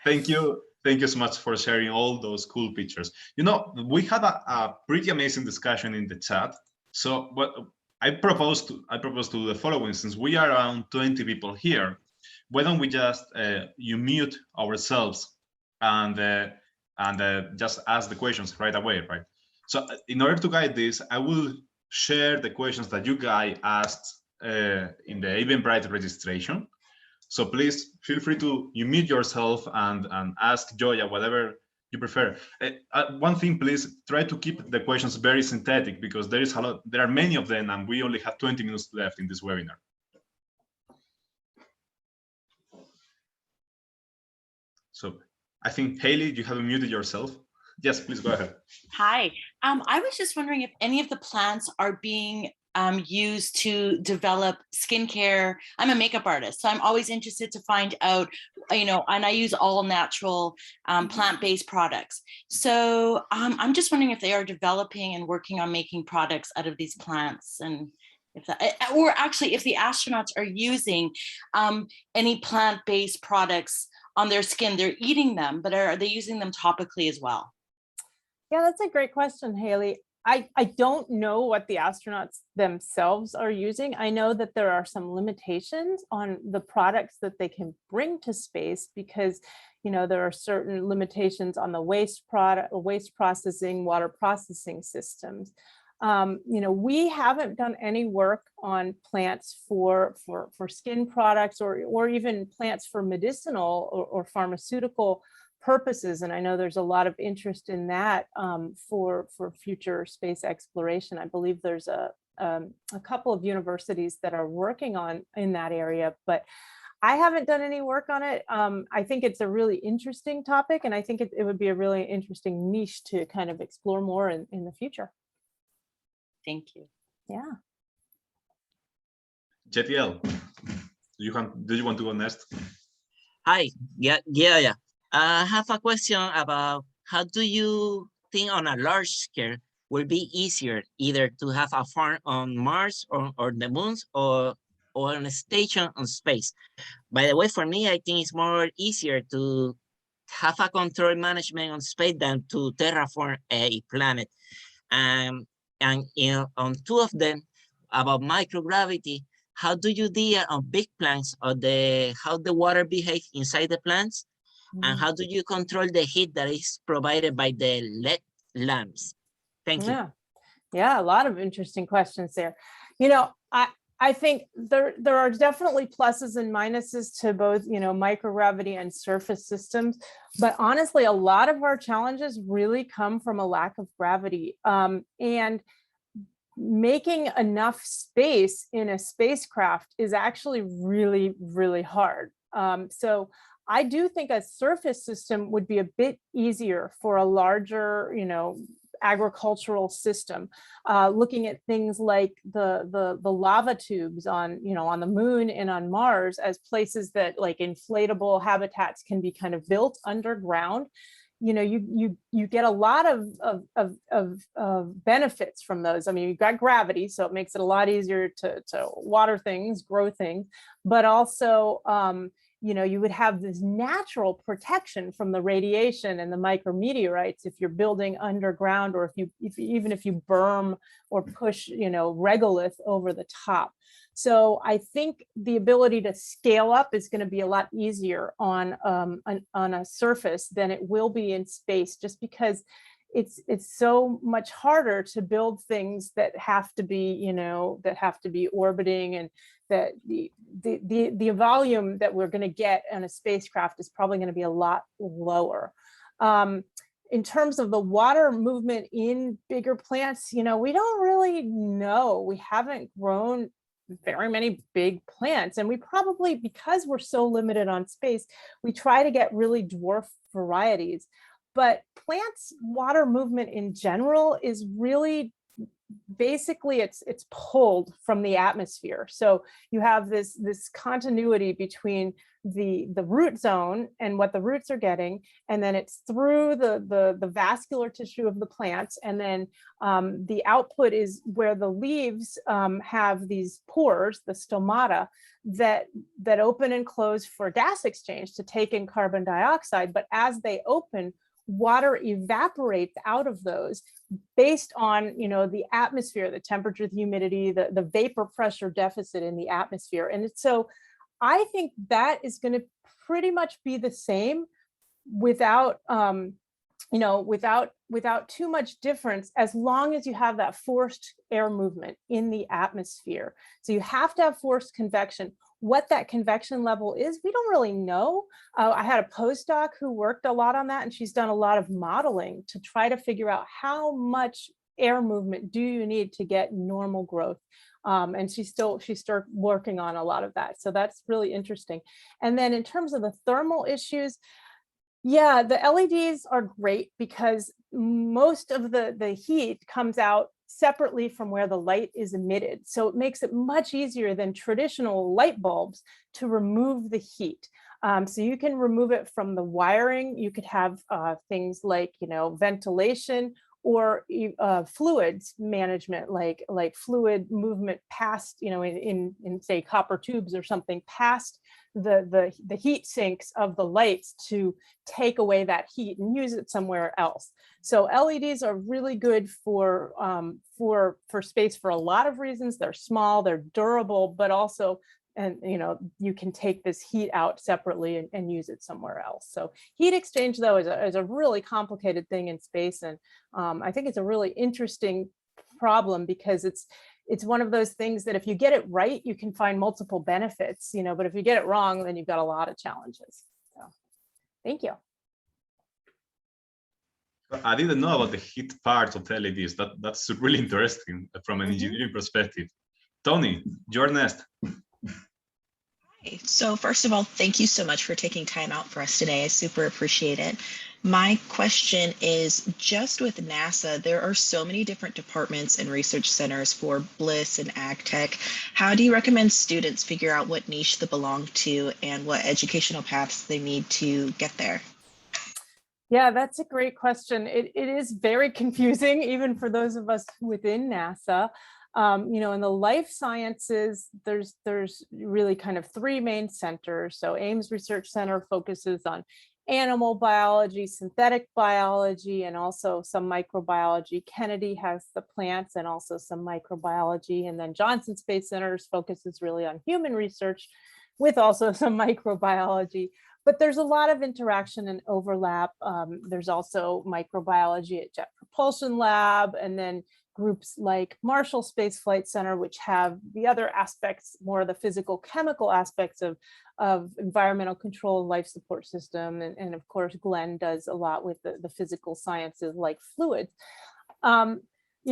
Thank you so much for sharing all those cool pictures. We had a pretty amazing discussion in the chat. So what I propose to do the following: since we are around 20 people here, why don't we just you mute ourselves and just ask the questions right away, right? So in order to guide this, I will share the questions that you guys asked in the Eventbrite registration. So please feel free to mute yourself and ask Gioia whatever you prefer. One thing, please try to keep the questions very synthetic because there are many of them and we only have 20 minutes left in this webinar. So I think, Haley, you haven't muted yourself. Yes, please go ahead. Hi, I was just wondering if any of the plants are being used to develop skincare. I'm a makeup artist, so I'm always interested to find out, and I use all natural plant-based products. So I'm just wondering if they are developing and working on making products out of these plants, and if that, or actually if the astronauts are using any plant-based products on their skin. They're eating them, but are they using them topically as well? Yeah, that's a great question, Haley. I don't know what the astronauts themselves are using. I know that there are some limitations on the products that they can bring to space because, there are certain limitations on the waste processing, water processing systems. We haven't done any work on plants for skin products or even plants for medicinal or pharmaceutical purposes. And I know there's a lot of interest in that for future space exploration. I believe there's a couple of universities that are working in that area, but I haven't done any work on it. I think it's a really interesting topic, and I think it would be a really interesting niche to kind of explore more in the future. Thank you. Yeah. JTL, do you want to go next? Hi, yeah. I have a question about how do you think on a large scale will be easier either to have a farm on Mars or the moon or on a station on space? By the way, for me, I think it's more easier to have a control management on space than to terraform a planet. And on two of them about microgravity, how do you deal on big plants or how the water behaves inside the plants? And how do you control the heat that is provided by the LED lamps? Thank you. Yeah, a lot of interesting questions there. I think there are definitely pluses and minuses to both, microgravity and surface systems. But honestly, a lot of our challenges really come from a lack of gravity. And making enough space in a spacecraft is actually really, really hard. So I do think a surface system would be a bit easier for a larger, agricultural system. Looking at things like the lava tubes on, on the moon and on Mars as places that like inflatable habitats can be kind of built underground. You get a lot of benefits from those. I mean, you've got gravity, so it makes it a lot easier to water things, grow things, but also, you would have this natural protection from the radiation and the micrometeorites if you're building underground, or even if you berm or push, regolith over the top. So I think the ability to scale up is going to be a lot easier on a surface than it will be in space, just because it's so much harder to build things that have to be orbiting, and that the volume that we're going to get on a spacecraft is probably going to be a lot lower. In terms of the water movement in bigger plants, we don't really know. We haven't grown very many big plants, and we probably, because we're so limited on space, we try to get really dwarf varieties. But plants' water movement in general is really basically it's pulled from the atmosphere. So you have this continuity between the root zone and what the roots are getting, and then it's through the vascular tissue of the plants, and then the output is where the leaves have these pores, the stomata, that open and close for gas exchange to take in carbon dioxide. But as they open, water evaporates out of those based on the atmosphere, the temperature, the humidity, the vapor pressure deficit in the atmosphere. And so I think that is going to pretty much be the same without without too much difference, as long as you have that forced air movement in the atmosphere. So you have to have forced convection. What that convection level is, we don't really know. I had a postdoc who worked a lot on that, and she's done a lot of modeling to try to figure out how much air movement do you need to get normal growth. And she's still working on a lot of that. So that's really interesting. And then in terms of the thermal issues, yeah, the LEDs are great because most of the heat comes out separately from where the light is emitted. So it makes it much easier than traditional light bulbs to remove the heat. So you can remove it from the wiring. You could have things like, ventilation, or fluids management, like fluid movement past, in say copper tubes or something, past the heat sinks of the lights to take away that heat and use it somewhere else. So LEDs are really good for space for a lot of reasons. They're small, they're durable, but also, and you can take this heat out separately and use it somewhere else. So heat exchange, though, is a really complicated thing in space, and I think it's a really interesting problem because it's one of those things that if you get it right, you can find multiple benefits, but if you get it wrong, then you've got a lot of challenges. So thank you. I didn't know about the heat part of the LEDs. That's really interesting from an engineering perspective. Tony, you're next. So first of all, thank you so much for taking time out for us today. I super appreciate it. My question is, just with NASA, there are so many different departments and research centers for BLIS and ag tech. How do you recommend students figure out what niche they belong to and what educational paths they need to get there? Yeah, that's a great question. It is very confusing, even for those of us within NASA. In the life sciences, there's really kind of three main centers. So Ames Research Center focuses on animal biology, synthetic biology, and also some microbiology. Kennedy has the plants and also some microbiology. And then Johnson Space Center's focuses really on human research with also some microbiology. But there's a lot of interaction and overlap. There's also microbiology at Jet Propulsion Lab, and then groups like Marshall Space Flight Center, which have the other aspects, more of the physical chemical aspects of environmental control and life support system. And of course, Glenn does a lot with the physical sciences like fluids.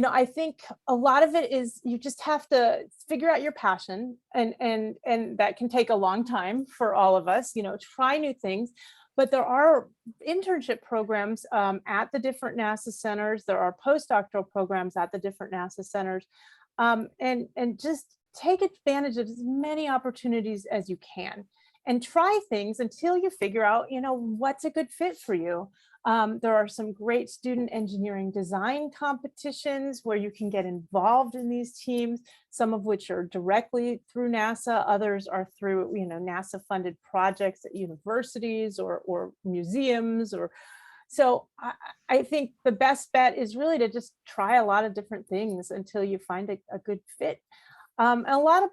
I think a lot of it is you just have to figure out your passion, and that can take a long time for all of us, try new things. But there are internship programs at the different NASA centers. There are postdoctoral programs at the different NASA centers, and just take advantage of as many opportunities as you can, and try things until you figure out, what's a good fit for you. There are some great student engineering design competitions where you can get involved in these teams, some of which are directly through NASA, others are through, NASA funded projects at universities or museums. So I think the best bet is really to just try a lot of different things until you find a good fit. And a lot of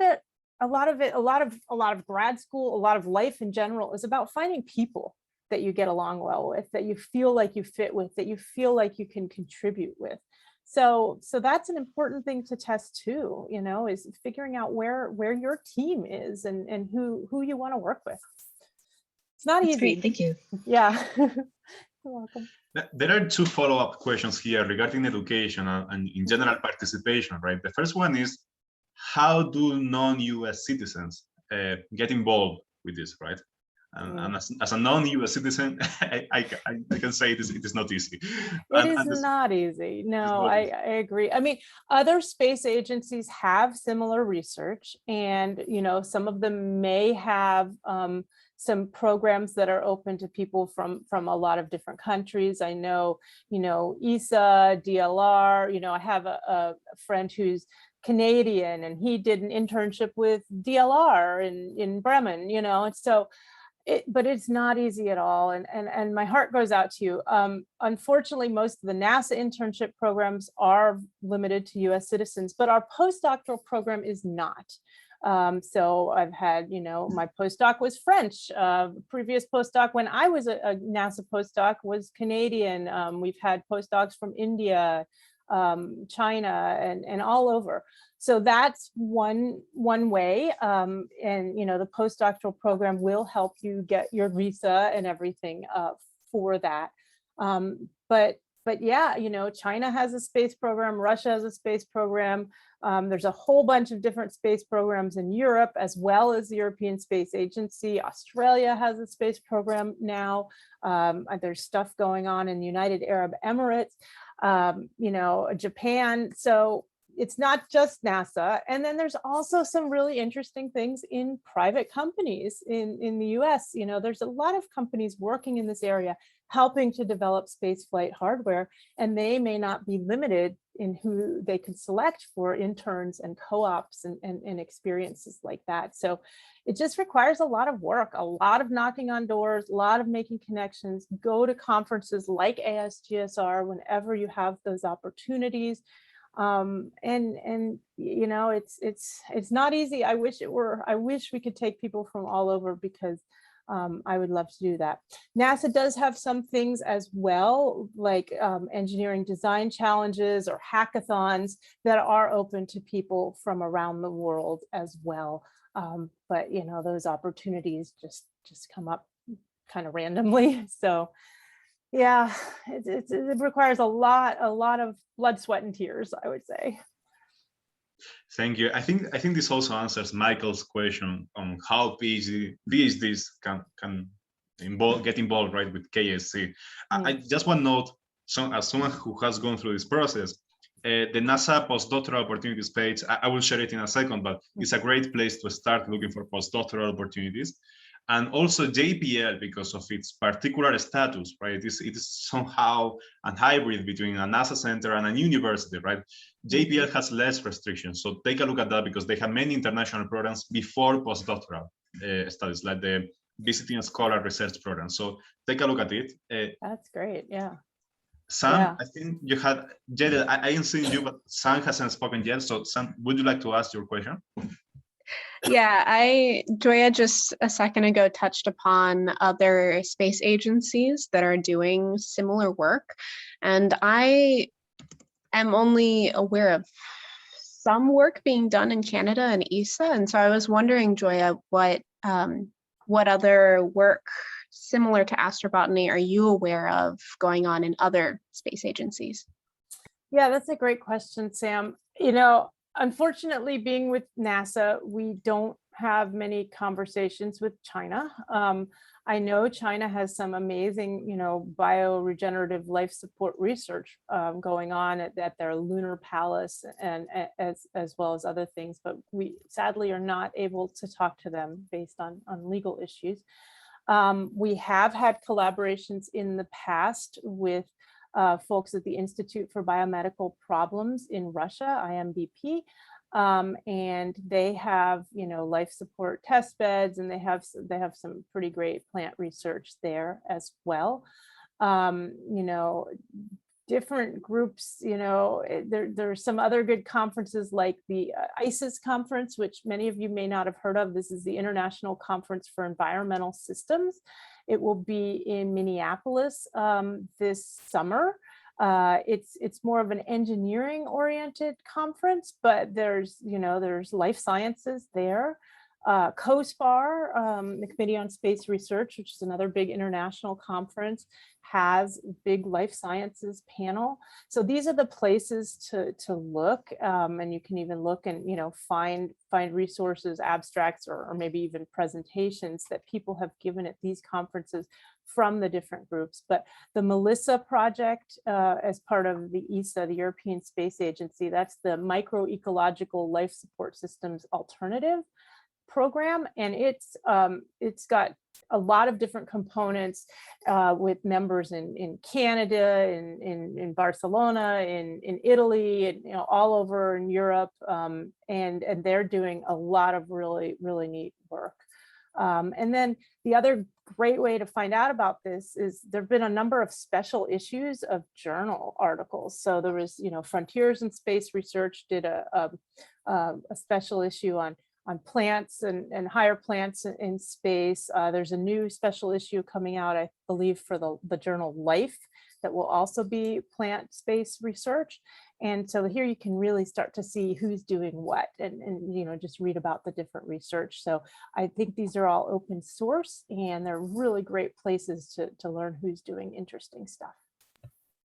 grad school, a lot of life in general is about finding people that you get along well with, that you feel like you fit with, that you feel like you can contribute with. So that's an important thing to test too, is figuring out where your team is and who you want to work with. It's not easy. Great, thank you. Yeah. You're welcome. There are two follow-up questions here regarding education and in general participation, right? The first one is, how do non-US citizens get involved with this, right? And as a non-US citizen, I can say it is not easy. It is not easy. No, I agree. I mean, other space agencies have similar research, and some of them may have some programs that are open to people from a lot of different countries. I know, ESA, DLR. I have a friend who's Canadian, and he did an internship with DLR in Bremen. And so. But it's not easy at all. And my heart goes out to you. Unfortunately, most of the NASA internship programs are limited to US citizens, but our postdoctoral program is not. So I've had, my postdoc was French. Previous postdoc when I was a NASA postdoc was Canadian. We've had postdocs from India, China, and all over. So that's one way, and the postdoctoral program will help you get your visa and everything for that. But yeah, China has a space program, Russia has a space program. There's a whole bunch of different space programs in Europe, as well as the European Space Agency. Australia has a space program now. There's stuff going on in the United Arab Emirates, Japan. So it's not just NASA. And then there's also some really interesting things in private companies in the US. There's a lot of companies working in this area, helping to develop spaceflight hardware, and they may not be limited in who they can select for interns and co-ops and experiences like that. So it just requires a lot of work, a lot of knocking on doors, a lot of making connections. Go to conferences like ASGSR whenever you have those opportunities. It's not easy. I wish we could take people from all over, because I would love to do that. NASA does have some things as well, like engineering design challenges or hackathons that are open to people from around the world as well. But those opportunities just come up kind of randomly. So yeah, it requires a lot of blood, sweat, and tears, I would say. Thank you. I think this also answers Michael's question on how PhDs can get involved, right, with KSC. I just want to note, as someone who has gone through this process, the NASA postdoctoral opportunities page, I will share it in a second, but it's a great place to start looking for postdoctoral opportunities. And also JPL, because of its particular status, right? It is somehow a hybrid between a NASA center and a university, right? JPL has less restrictions. So take a look at that, because they have many international programs before postdoctoral studies, like the Visiting Scholar Research Program. So take a look at it. That's great, yeah. Sam, Yeah. I think you had, Jed, I ain't seen you, but Sam hasn't spoken yet. So Sam, would you like to ask your question? Yeah, Gioia just a second ago touched upon other space agencies that are doing similar work. And I am only aware of some work being done in Canada and ESA. And so I was wondering, Gioia, what other work similar to astrobotany are you aware of going on in other space agencies? Yeah, that's a great question, Sam. Unfortunately, being with NASA, we don't have many conversations with China. I know China has some amazing, bioregenerative life support research going on at their lunar palace and as well as other things, but we sadly are not able to talk to them based on legal issues. We have had collaborations in the past with folks at the Institute for Biomedical Problems in Russia, IMBP, and they have, life support test beds, and they have some pretty great plant research there as well. Different groups, there are some other good conferences like the ICES conference, which many of you may not have heard of. This is the International Conference for Environmental Systems. It will be in Minneapolis this summer. It's more of an engineering oriented conference, but there's life sciences there. COSPAR, the Committee on Space Research, which is another big international conference, has big life sciences panel. So these are the places to look, and you can even look and find resources, abstracts, or maybe even presentations that people have given at these conferences from the different groups. But the Melissa project, as part of the ESA, the European Space Agency, that's the Microecological Life Support Systems Alternative program, and it's got a lot of different components with members in Canada, in Barcelona, in Italy, and all over in Europe, and they're doing a lot of really neat work. And then the other great way to find out about this is there have been a number of special issues of journal articles. So there was, Frontiers in Space Research did a special issue on plants and higher plants in space. There's a new special issue coming out, I believe, for the journal Life that will also be plant space research. And so here you can really start to see who's doing what and just read about the different research. So I think these are all open source and they're really great places to learn who's doing interesting stuff.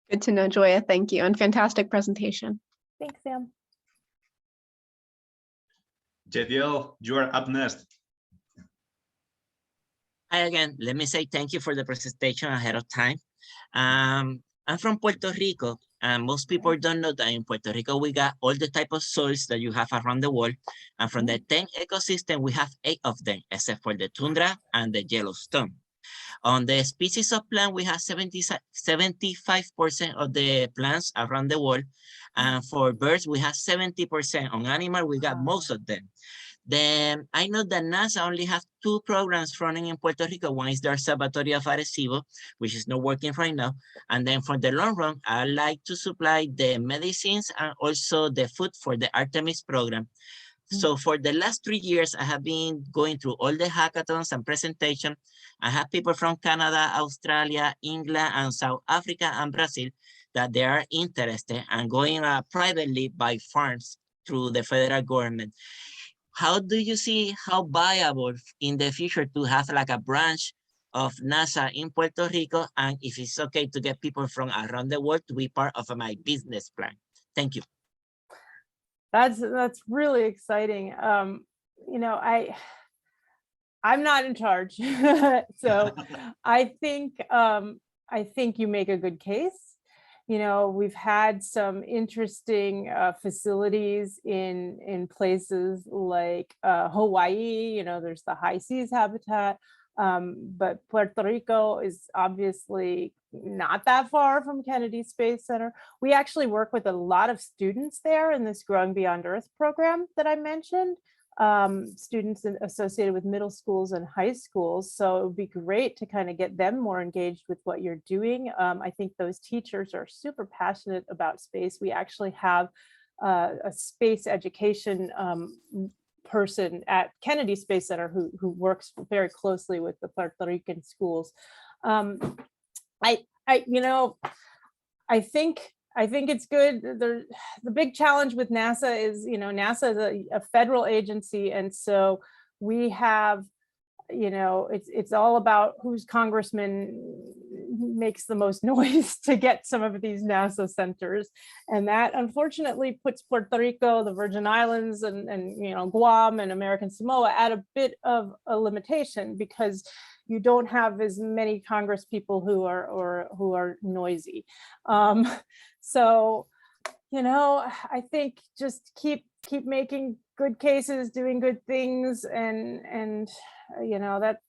Good to know, Gioia. Thank you. And fantastic presentation. Thanks, Sam. JDL, you are up next. Hi again. Let me say thank you for the presentation ahead of time. I'm from Puerto Rico, and most people don't know that in Puerto Rico, we got all the type of soils that you have around the world. And from the 10 ecosystem, we have 8 of them, except for the tundra and the Yellowstone. On the species of plant, we have 75% of the plants around the world. And for birds, we have 70%. On animal, we got most of them. Then I know that NASA only have 2 programs running in Puerto Rico. One is the Observatory of Arecibo, which is not working right now. And then for the long run, I like to supply the medicines and also the food for the Artemis program. So for the last 3 years, I have been going through all the hackathons and presentation. I have people from Canada, Australia, England, and South Africa and Brazil that they are interested and going privately by farms through the federal government. How do you see how viable in the future to have like a branch of NASA in Puerto Rico? And if it's okay to get people from around the world to be part of my business plan? Thank you. That's really exciting. I'm not in charge, so I think you make a good case. We've had some interesting facilities in places like Hawaii. There's the high seas habitat, but Puerto Rico is obviously not that far from Kennedy Space Center. We actually work with a lot of students there in this Growing Beyond Earth program that I mentioned, students associated with middle schools and high schools. So it would be great to kind of get them more engaged with what you're doing. I think those teachers are super passionate about space. We actually have a space education person at Kennedy Space Center who works very closely with the Puerto Rican schools. I think it's good. The big challenge with NASA is, NASA is a federal agency. And so we have, it's all about whose congressman makes the most noise to get some of these NASA centers. And that unfortunately puts Puerto Rico, the Virgin Islands, and Guam and American Samoa at a bit of a limitation, because you don't have as many Congress people who are noisy. So, I think just keep making good cases, doing good things, and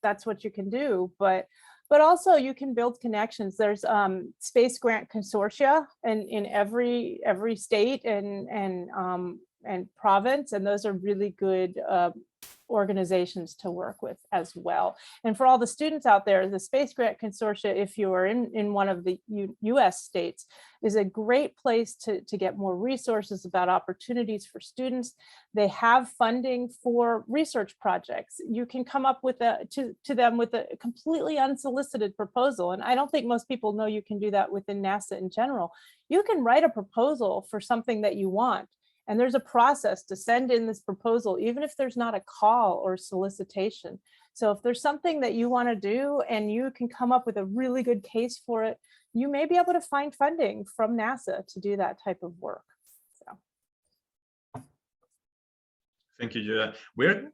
that's what you can do. But also you can build connections. There's space grant consortia in every state and province, and those are really good organizations to work with as well. And for all the students out there, the Space Grant Consortia, if you are in one of the US states, is a great place to get more resources about opportunities for students. They have funding for research projects. You can come up with to them with a completely unsolicited proposal. And I don't think most people know you can do that within NASA in general. You can write a proposal for something that you want. And there's a process to send in this proposal, even if there's not a call or solicitation. So if there's something that you want to do and you can come up with a really good case for it, you may be able to find funding from NASA to do that type of work. So. Thank you, Gioia.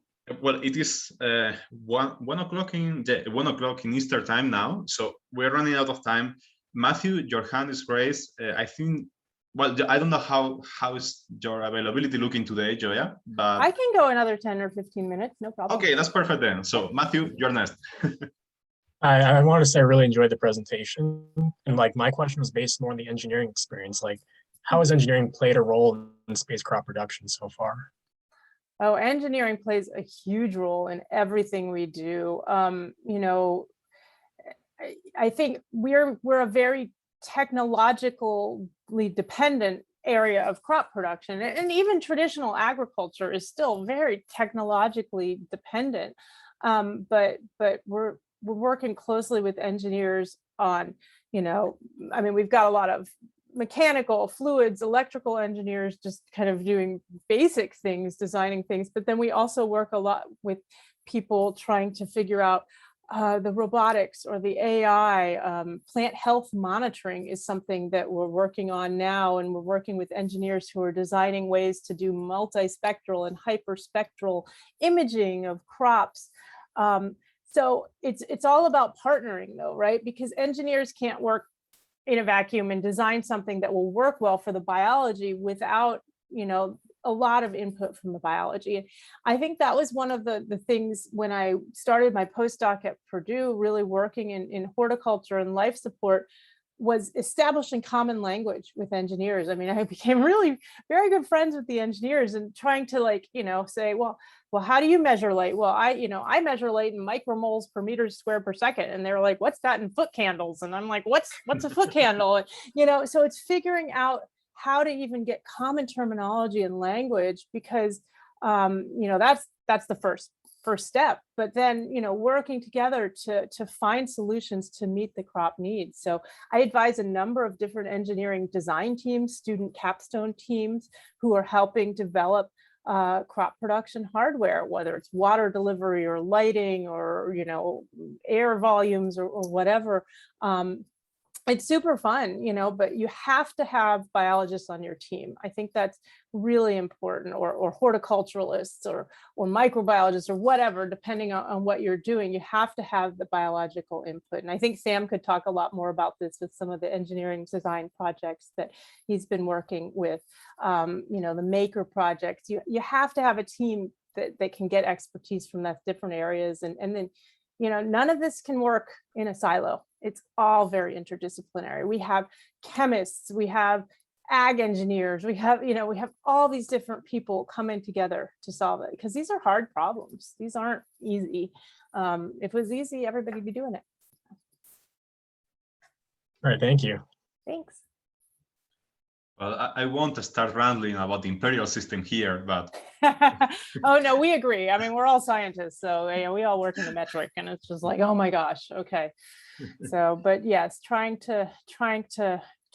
It is 1 o'clock in Eastern time now, so we're running out of time. Matthew, your hand is raised. I think. Well, I don't know how is your availability looking today, Gioia, but I can go another 10 or 15 minutes, no problem. Okay, that's perfect then. So Matthew, you're next. I want to say I really enjoyed the presentation, and my question was based more on the engineering experience. How has engineering played a role in space crop production so far? Oh, engineering plays a huge role in everything we do. I think we're a very technologically dependent area of crop production, and even traditional agriculture is still very technologically dependent. But we're working closely with engineers on, we've got a lot of mechanical, fluids, electrical engineers just kind of doing basic things, designing things. But then we also work a lot with people trying to figure out the robotics or the AI. Plant health monitoring is something that we're working on now, and we're working with engineers who are designing ways to do multispectral and hyperspectral imaging of crops. So it's all about partnering though, right? Because engineers can't work in a vacuum and design something that will work well for the biology without, a lot of input from the biology. And I think that was one of the things when I started my postdoc at Purdue, really working in horticulture and life support, was establishing common language with engineers. I became really very good friends with the engineers and trying to say, well, how do you measure light? Well, I measure light in micromoles per meter squared per second. And they're like, what's that in foot candles? And I'm like, what's a foot candle? And, so it's figuring out how to even get common terminology and language, because that's the first step. But then working together to find solutions to meet the crop needs. So I advise a number of different engineering design teams, student capstone teams, who are helping develop crop production hardware, whether it's water delivery or lighting or air volumes or whatever. It's super fun, but you have to have biologists on your team. I think that's really important, or horticulturalists or microbiologists or whatever, depending on what you're doing. You have to have the biological input. And I think Sam could talk a lot more about this with some of the engineering design projects that he's been working with, the maker projects. You have to have a team that can get expertise from that different areas. And then, none of this can work in a silo. It's all very interdisciplinary. We have chemists, we have ag engineers, we have all these different people coming together to solve it, because these are hard problems. These aren't easy. If it was easy, everybody would be doing it. All right, thank you. Thanks. Well, I want to start rambling about the imperial system here, but oh no, we agree. We're all scientists, so we all work in the metric, and it's just like, oh my gosh, okay. So, but yes, trying to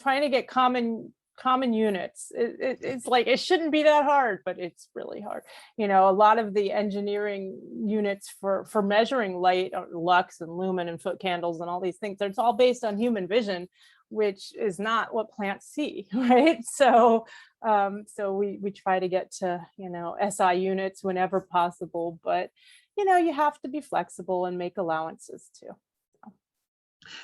get common common units. It's like, it shouldn't be that hard, but it's really hard. You know, a lot of the engineering units for measuring light, lux and lumen and foot candles and all these things, it's all based on human vision, which is not what plants see, right? So we try to get to, you know, SI units whenever possible, but, you know, you have to be flexible and make allowances too.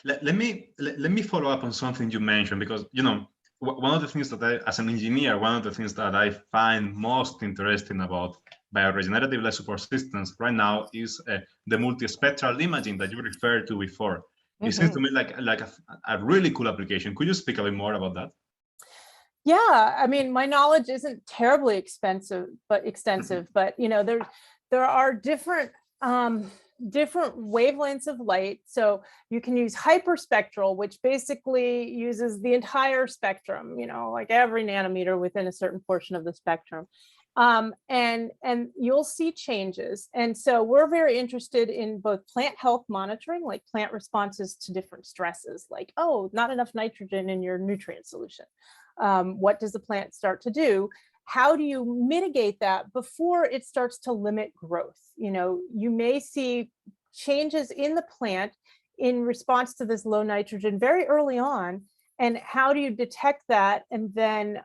Let me follow up on something you mentioned, because, you know, one of the things that I, as an engineer, one of the things that I find most interesting about bioregenerative life support systems right now is the multispectral imaging that you referred to before. It seems to me like a really cool application. Could you speak a bit more about that? Yeah, I mean, my knowledge isn't terribly extensive, but you know, there are different wavelengths of light. So you can use hyperspectral, which basically uses the entire spectrum, you know, like every nanometer within a certain portion of the spectrum. And you'll see changes. And so we're very interested in both plant health monitoring, like plant responses to different stresses, like, oh, not enough nitrogen in your nutrient solution. What does the plant start to do? How do you mitigate that before it starts to limit growth? You know, you may see changes in the plant in response to this low nitrogen very early on. And how do you detect that and then,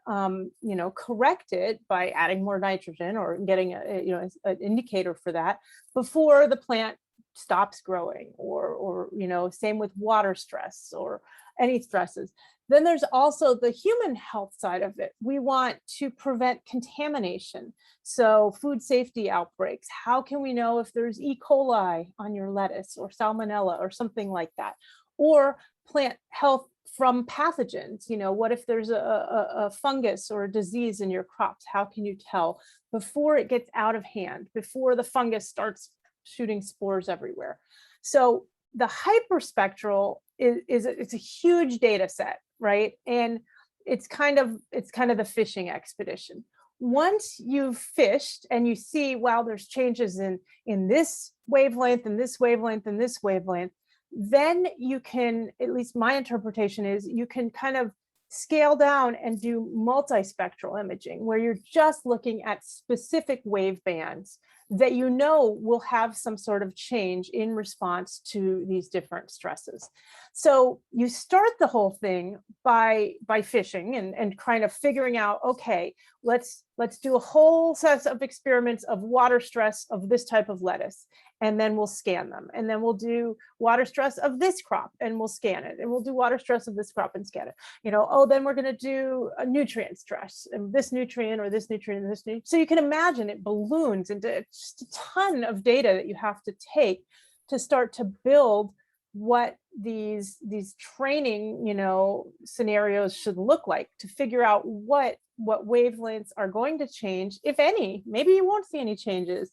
you know, correct it by adding more nitrogen or getting an indicator for that before the plant stops growing, or you know, same with water stress or any stresses. Then there's also the human health side of it. We want to prevent contamination. So food safety outbreaks. How can we know if there's E. coli on your lettuce or salmonella or something like that? Or plant health from pathogens. You know, what if there's a fungus or a disease in your crops? How can you tell before it gets out of hand, before the fungus starts shooting spores everywhere? So the hyperspectral it's a huge data set, right? And it's kind of the fishing expedition. Once you've fished and you see, wow, there's changes in this wavelength and this wavelength and this wavelength, then you can, at least my interpretation is, you can kind of scale down and do multispectral imaging, where you're just looking at specific wave bands that you know will have some sort of change in response to these different stresses. So you start the whole thing by fishing and kind of figuring out, okay, let's do a whole set of experiments of water stress of this type of lettuce, and then we'll scan them. And then we'll do water stress of this crop and we'll scan it. And we'll do water stress of this crop and scan it. You know, oh, then we're going to do a nutrient stress and this nutrient or this nutrient and this nutrient. So you can imagine it balloons into just a ton of data that you have to take to start to build what these training, you know, scenarios should look like, to figure out what wavelengths are going to change, if any. Maybe you won't see any changes.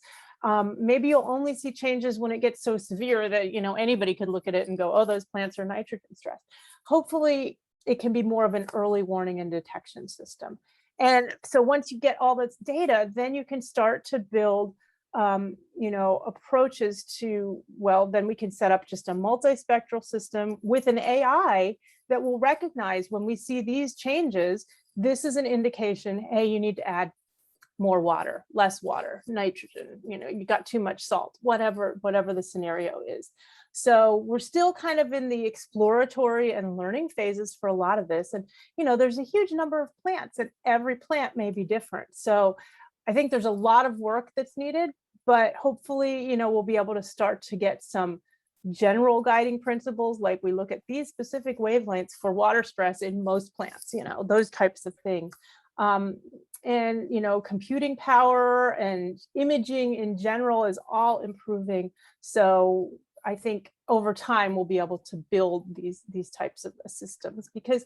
Maybe you'll only see changes when it gets so severe that, you know, anybody could look at it and go, oh, those plants are nitrogen stressed. Hopefully it can be more of an early warning and detection system. And so once you get all this data, then you can start to build, you know, approaches to, well, then we can set up just a multispectral system with an AI that will recognize when we see these changes, this is an indication, hey, you need to add more water, less water, nitrogen, you know, you got too much salt, whatever the scenario is. So we're still kind of in the exploratory and learning phases for a lot of this. And, you know, there's a huge number of plants and every plant may be different. So I think there's a lot of work that's needed, but hopefully, you know, we'll be able to start to get some general guiding principles, like we look at these specific wavelengths for water stress in most plants, you know, those types of things. And, you know, computing power and imaging in general is all improving. So I think over time we'll be able to build these types of systems, because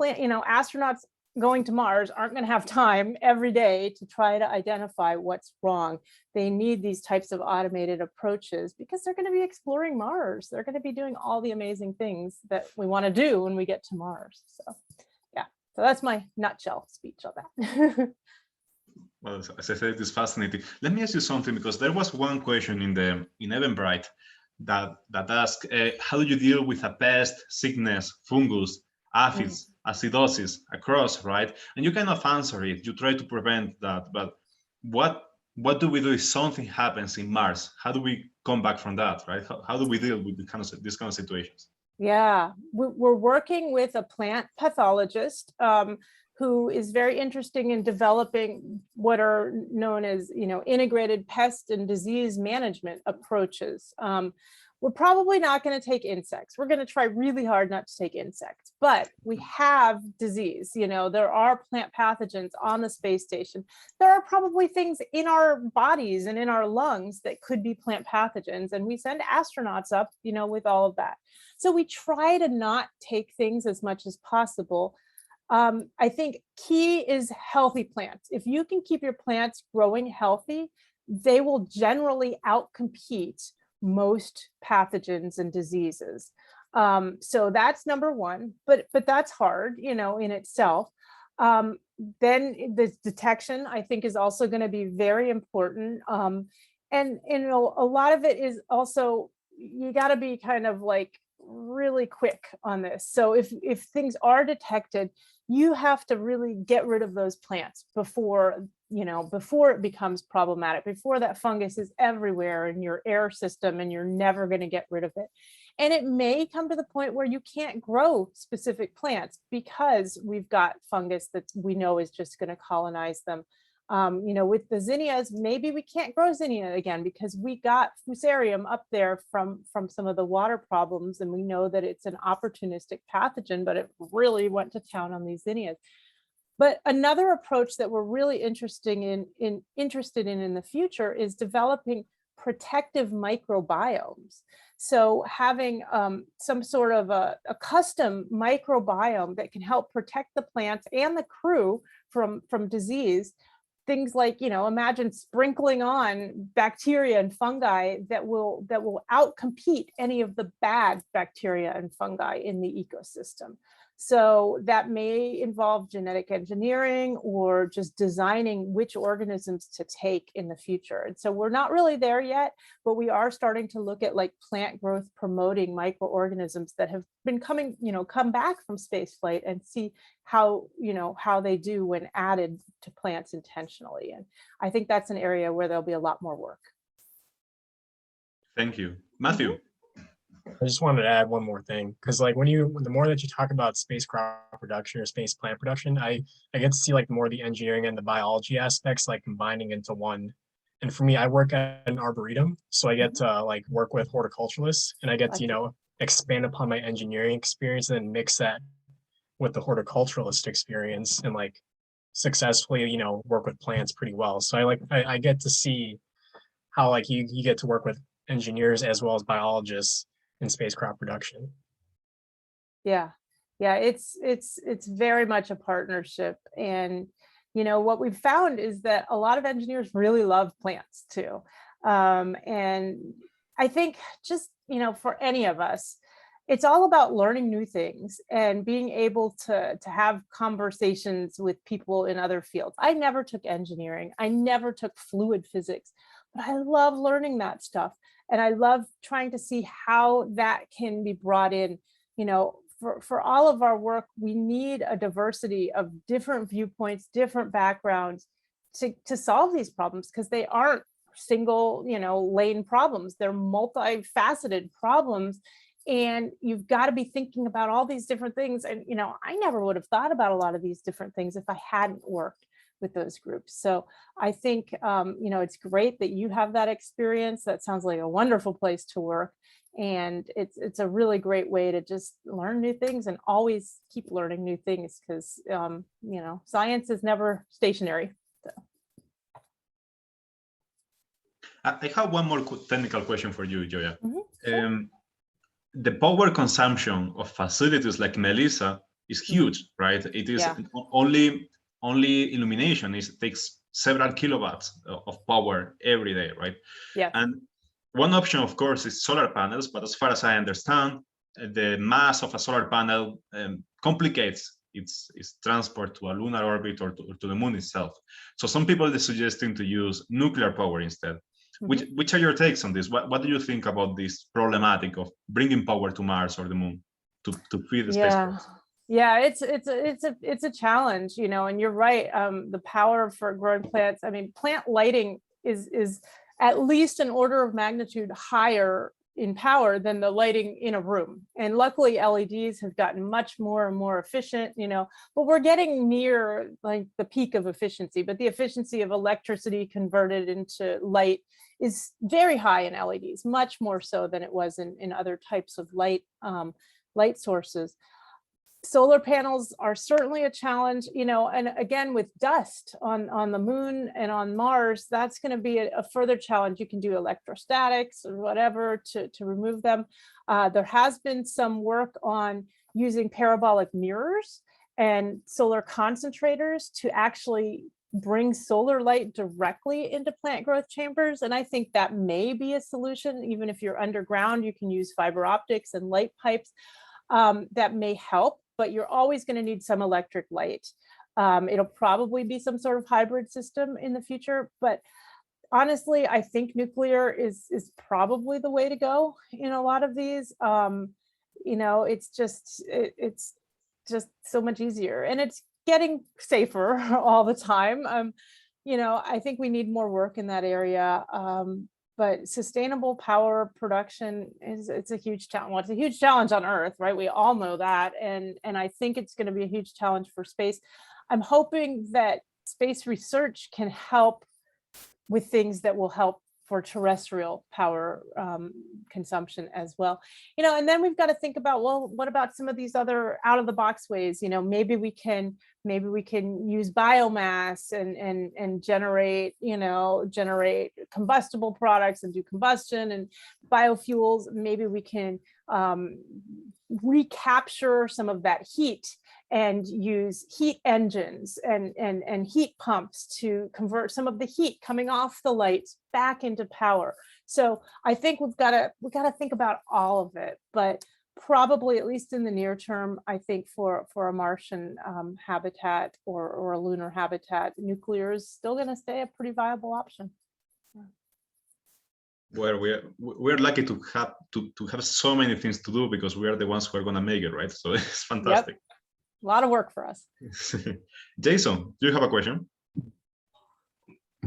astronauts going to Mars aren't going to have time every day to try to identify what's wrong. They need these types of automated approaches because they're going to be exploring Mars. They're going to be doing all the amazing things that we want to do when we get to Mars. So yeah, so that's my nutshell speech on that. Well, as I said, it is fascinating. Let me ask you something, because there was one question in Eventbrite that asked, how do you deal with a pest, sickness, fungus, aphids acidosis across, right? And you kind of answer it. You try to prevent that, but what do we do if something happens in Mars? How do we come back from that, right? How do we deal with these kind of situations? Yeah, we're working with a plant pathologist who is very interested in developing what are known as, integrated pest and disease management approaches. We're probably not going to take insects. We're going to try really hard not to take insects, but we have disease. There are plant pathogens on the space station. There are probably things in our bodies and in our lungs that could be plant pathogens. And we send astronauts up, with all of that. So we try to not take things as much as possible. I think key is healthy plants. If you can keep your plants growing healthy, they will generally outcompete most pathogens and diseases. So that's number one, but that's hard, in itself. Then the detection, I think, is also going to be very important. And a lot of it is also, you got to be kind of like really quick on this. So if things are detected, you have to really get rid of those plants before it becomes problematic, before that fungus is everywhere in your air system and you're never going to get rid of it. And it may come to the point where you can't grow specific plants because we've got fungus that we know is just going to colonize them. With the zinnias, maybe we can't grow zinnia again because we got fusarium up there from some of the water problems, and we know that it's an opportunistic pathogen, but it really went to town on these zinnias. But another approach that we're really interested in the future is developing protective microbiomes. So having some sort of a custom microbiome that can help protect the plants and the crew from disease. Things like, imagine sprinkling on bacteria and fungi that will outcompete any of the bad bacteria and fungi in the ecosystem. So that may involve genetic engineering or just designing which organisms to take in the future. And so we're not really there yet, but we are starting to look at like plant growth promoting microorganisms that have been come back from spaceflight and see how they do when added to plants intentionally. And I think that's an area where there'll be a lot more work. Thank you. Matthew. I just wanted to add one more thing, because like the more that you talk about spacecraft production or space plant production, I get to see like more of the engineering and the biology aspects like combining into one. And for me, I work at an arboretum, so I get to like work with horticulturalists, and I get to expand upon my engineering experience and mix that with the horticulturalist experience and like successfully work with plants pretty well. So I get to see how like you get to work with engineers as well as biologists in spacecraft production. Yeah, it's very much a partnership. And what we've found is that a lot of engineers really love plants too. And I think just for any of us, it's all about learning new things and being able to have conversations with people in other fields. I never took engineering, I never took fluid physics, but I love learning that stuff. And I love trying to see how that can be brought in. For all of our work, we need a diversity of different viewpoints, different backgrounds to solve these problems, because they aren't single, lane problems. They're multifaceted problems. And you've got to be thinking about all these different things. And, I never would have thought about a lot of these different things if I hadn't worked with those groups. So I think, it's great that you have that experience. That sounds like a wonderful place to work. And it's a really great way to just learn new things and always keep learning new things, because, science is never stationary. So. I have one more technical question for you, Gioia. Mm-hmm. Sure. The power consumption of facilities like Melissa is huge, right? It is only illumination takes several kilowatts of power every day, right? Yeah. And one option, of course, is solar panels, but as far as I understand, the mass of a solar panel complicates its transport to a lunar orbit or to the moon itself. So some people are suggesting to use nuclear power instead. Mm-hmm. Which are your takes on this? What do you think about this problematic of bringing power to Mars or the moon to feed the space force? Yeah, it's a challenge, you know, and you're right. The power for growing plants. I mean, plant lighting is at least an order of magnitude higher in power than the lighting in a room. And luckily, LEDs have gotten much more and more efficient, you know, but we're getting near like the peak of efficiency. But the efficiency of electricity converted into light is very high in LEDs, much more so than it was in other types of light sources. Solar panels are certainly a challenge, you know, and again, with dust on the moon and on Mars, that's going to be a further challenge. You can do electrostatics or whatever to remove them. There has been some work on using parabolic mirrors and solar concentrators to actually bring solar light directly into plant growth chambers. And I think that may be a solution. Even if you're underground, you can use fiber optics and light pipes. That may help, but you're always going to need some electric light. It'll probably be some sort of hybrid system in the future, but honestly, I think nuclear is probably the way to go in a lot of these. You know, it's just so much easier, and it's getting safer all the time. You know, I think we need more work in that area. But sustainable power production it's a huge challenge. Well, it's a huge challenge on Earth, right? We all know that. And I think it's going to be a huge challenge for space. I'm hoping that space research can help with things that will help for terrestrial power consumption as well. You know, and then we've got to think about, well, what about some of these other out of the box ways? You know, maybe we can use biomass and generate, you know, generate combustible products and do combustion and biofuels. Maybe we can recapture some of that heat and use heat engines and heat pumps to convert some of the heat coming off the lights back into power. So I think we've got to think about all of it, but probably at least in the near term, I think for a Martian habitat or a lunar habitat, nuclear is still going to stay a pretty viable option. Well, we're lucky to have so many things to do because we are the ones who are going to make it, right? So it's fantastic. Yep. A lot of work for us. Jason, do you have a question?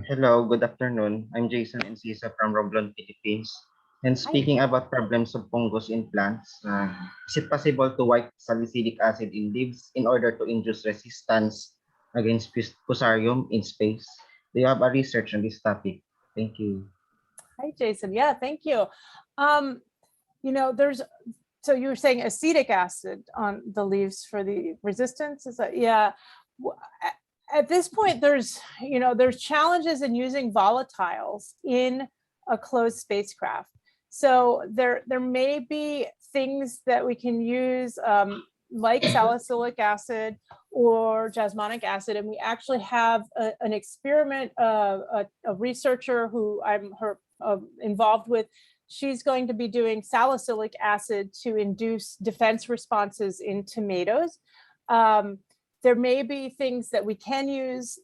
Hello, good afternoon. I'm Jason Encisa from Romblon, Philippines. And speaking about problems of fungus in plants, is it possible to wipe salicylic acid in leaves in order to induce resistance against fusarium in space? Do you have a research on this topic? Thank you. Hi, Jason. Yeah, thank you. You know, so you were saying acetic acid on the leaves for the resistance? Is that, yeah. At this point, there's challenges in using volatiles in a closed spacecraft. So there may be things that we can use like salicylic acid or jasmonic acid. And we actually have an experiment, a researcher who I'm involved with. She's going to be doing salicylic acid to induce defense responses in tomatoes. There may be things that we can use.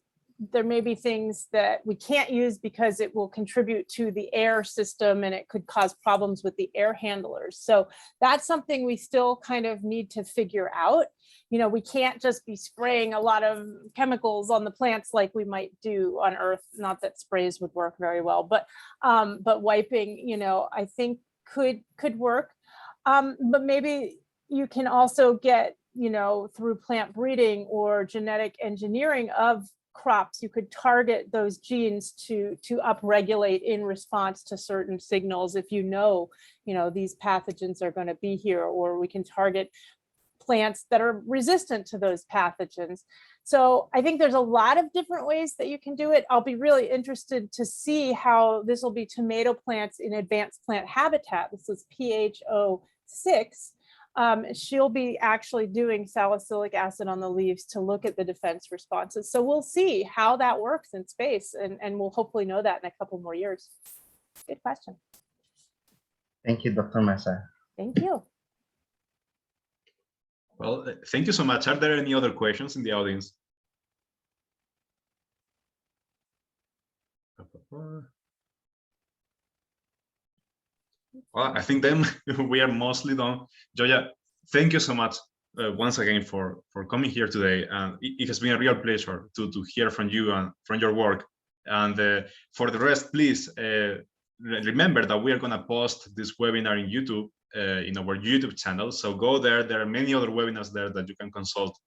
There may be things that we can't use because it will contribute to the air system and it could cause problems with the air handlers. So that's something we still kind of need to figure out. You know, we can't just be spraying a lot of chemicals on the plants like we might do on Earth. Not that sprays would work very well, but wiping, you know, I think could work. But maybe you can also get, you know, through plant breeding or genetic engineering of crops, you could target those genes to upregulate in response to certain signals if you know these pathogens are going to be here, or we can target plants that are resistant to those pathogens. So I think there's a lot of different ways that you can do it. I'll be really interested to see how this will be tomato plants in advanced plant habitat. This is PH06. She'll be actually doing salicylic acid on the leaves to look at the defense responses. So we'll see how that works in space, and we'll hopefully know that in a couple more years. Good question. Thank you, Dr. Massa. Thank you. Well, thank you so much. Are there any other questions in the audience? Well, I think then we are mostly done. Gioia, thank you so much once again for coming here today. And it has been a real pleasure to hear from you and from your work. And for the rest, please remember that we are going to post this webinar in YouTube, in our YouTube channel. So go there. There are many other webinars there that you can consult.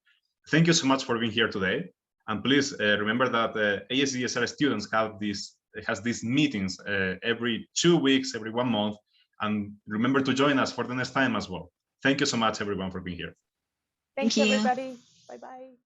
Thank you so much for being here today. And please remember that ASDSR students has these meetings every 2 weeks, every 1 month. And remember to join us for the next time as well. Thank you so much, everyone, for being here. Thanks, Thank you. everybody. Bye-bye.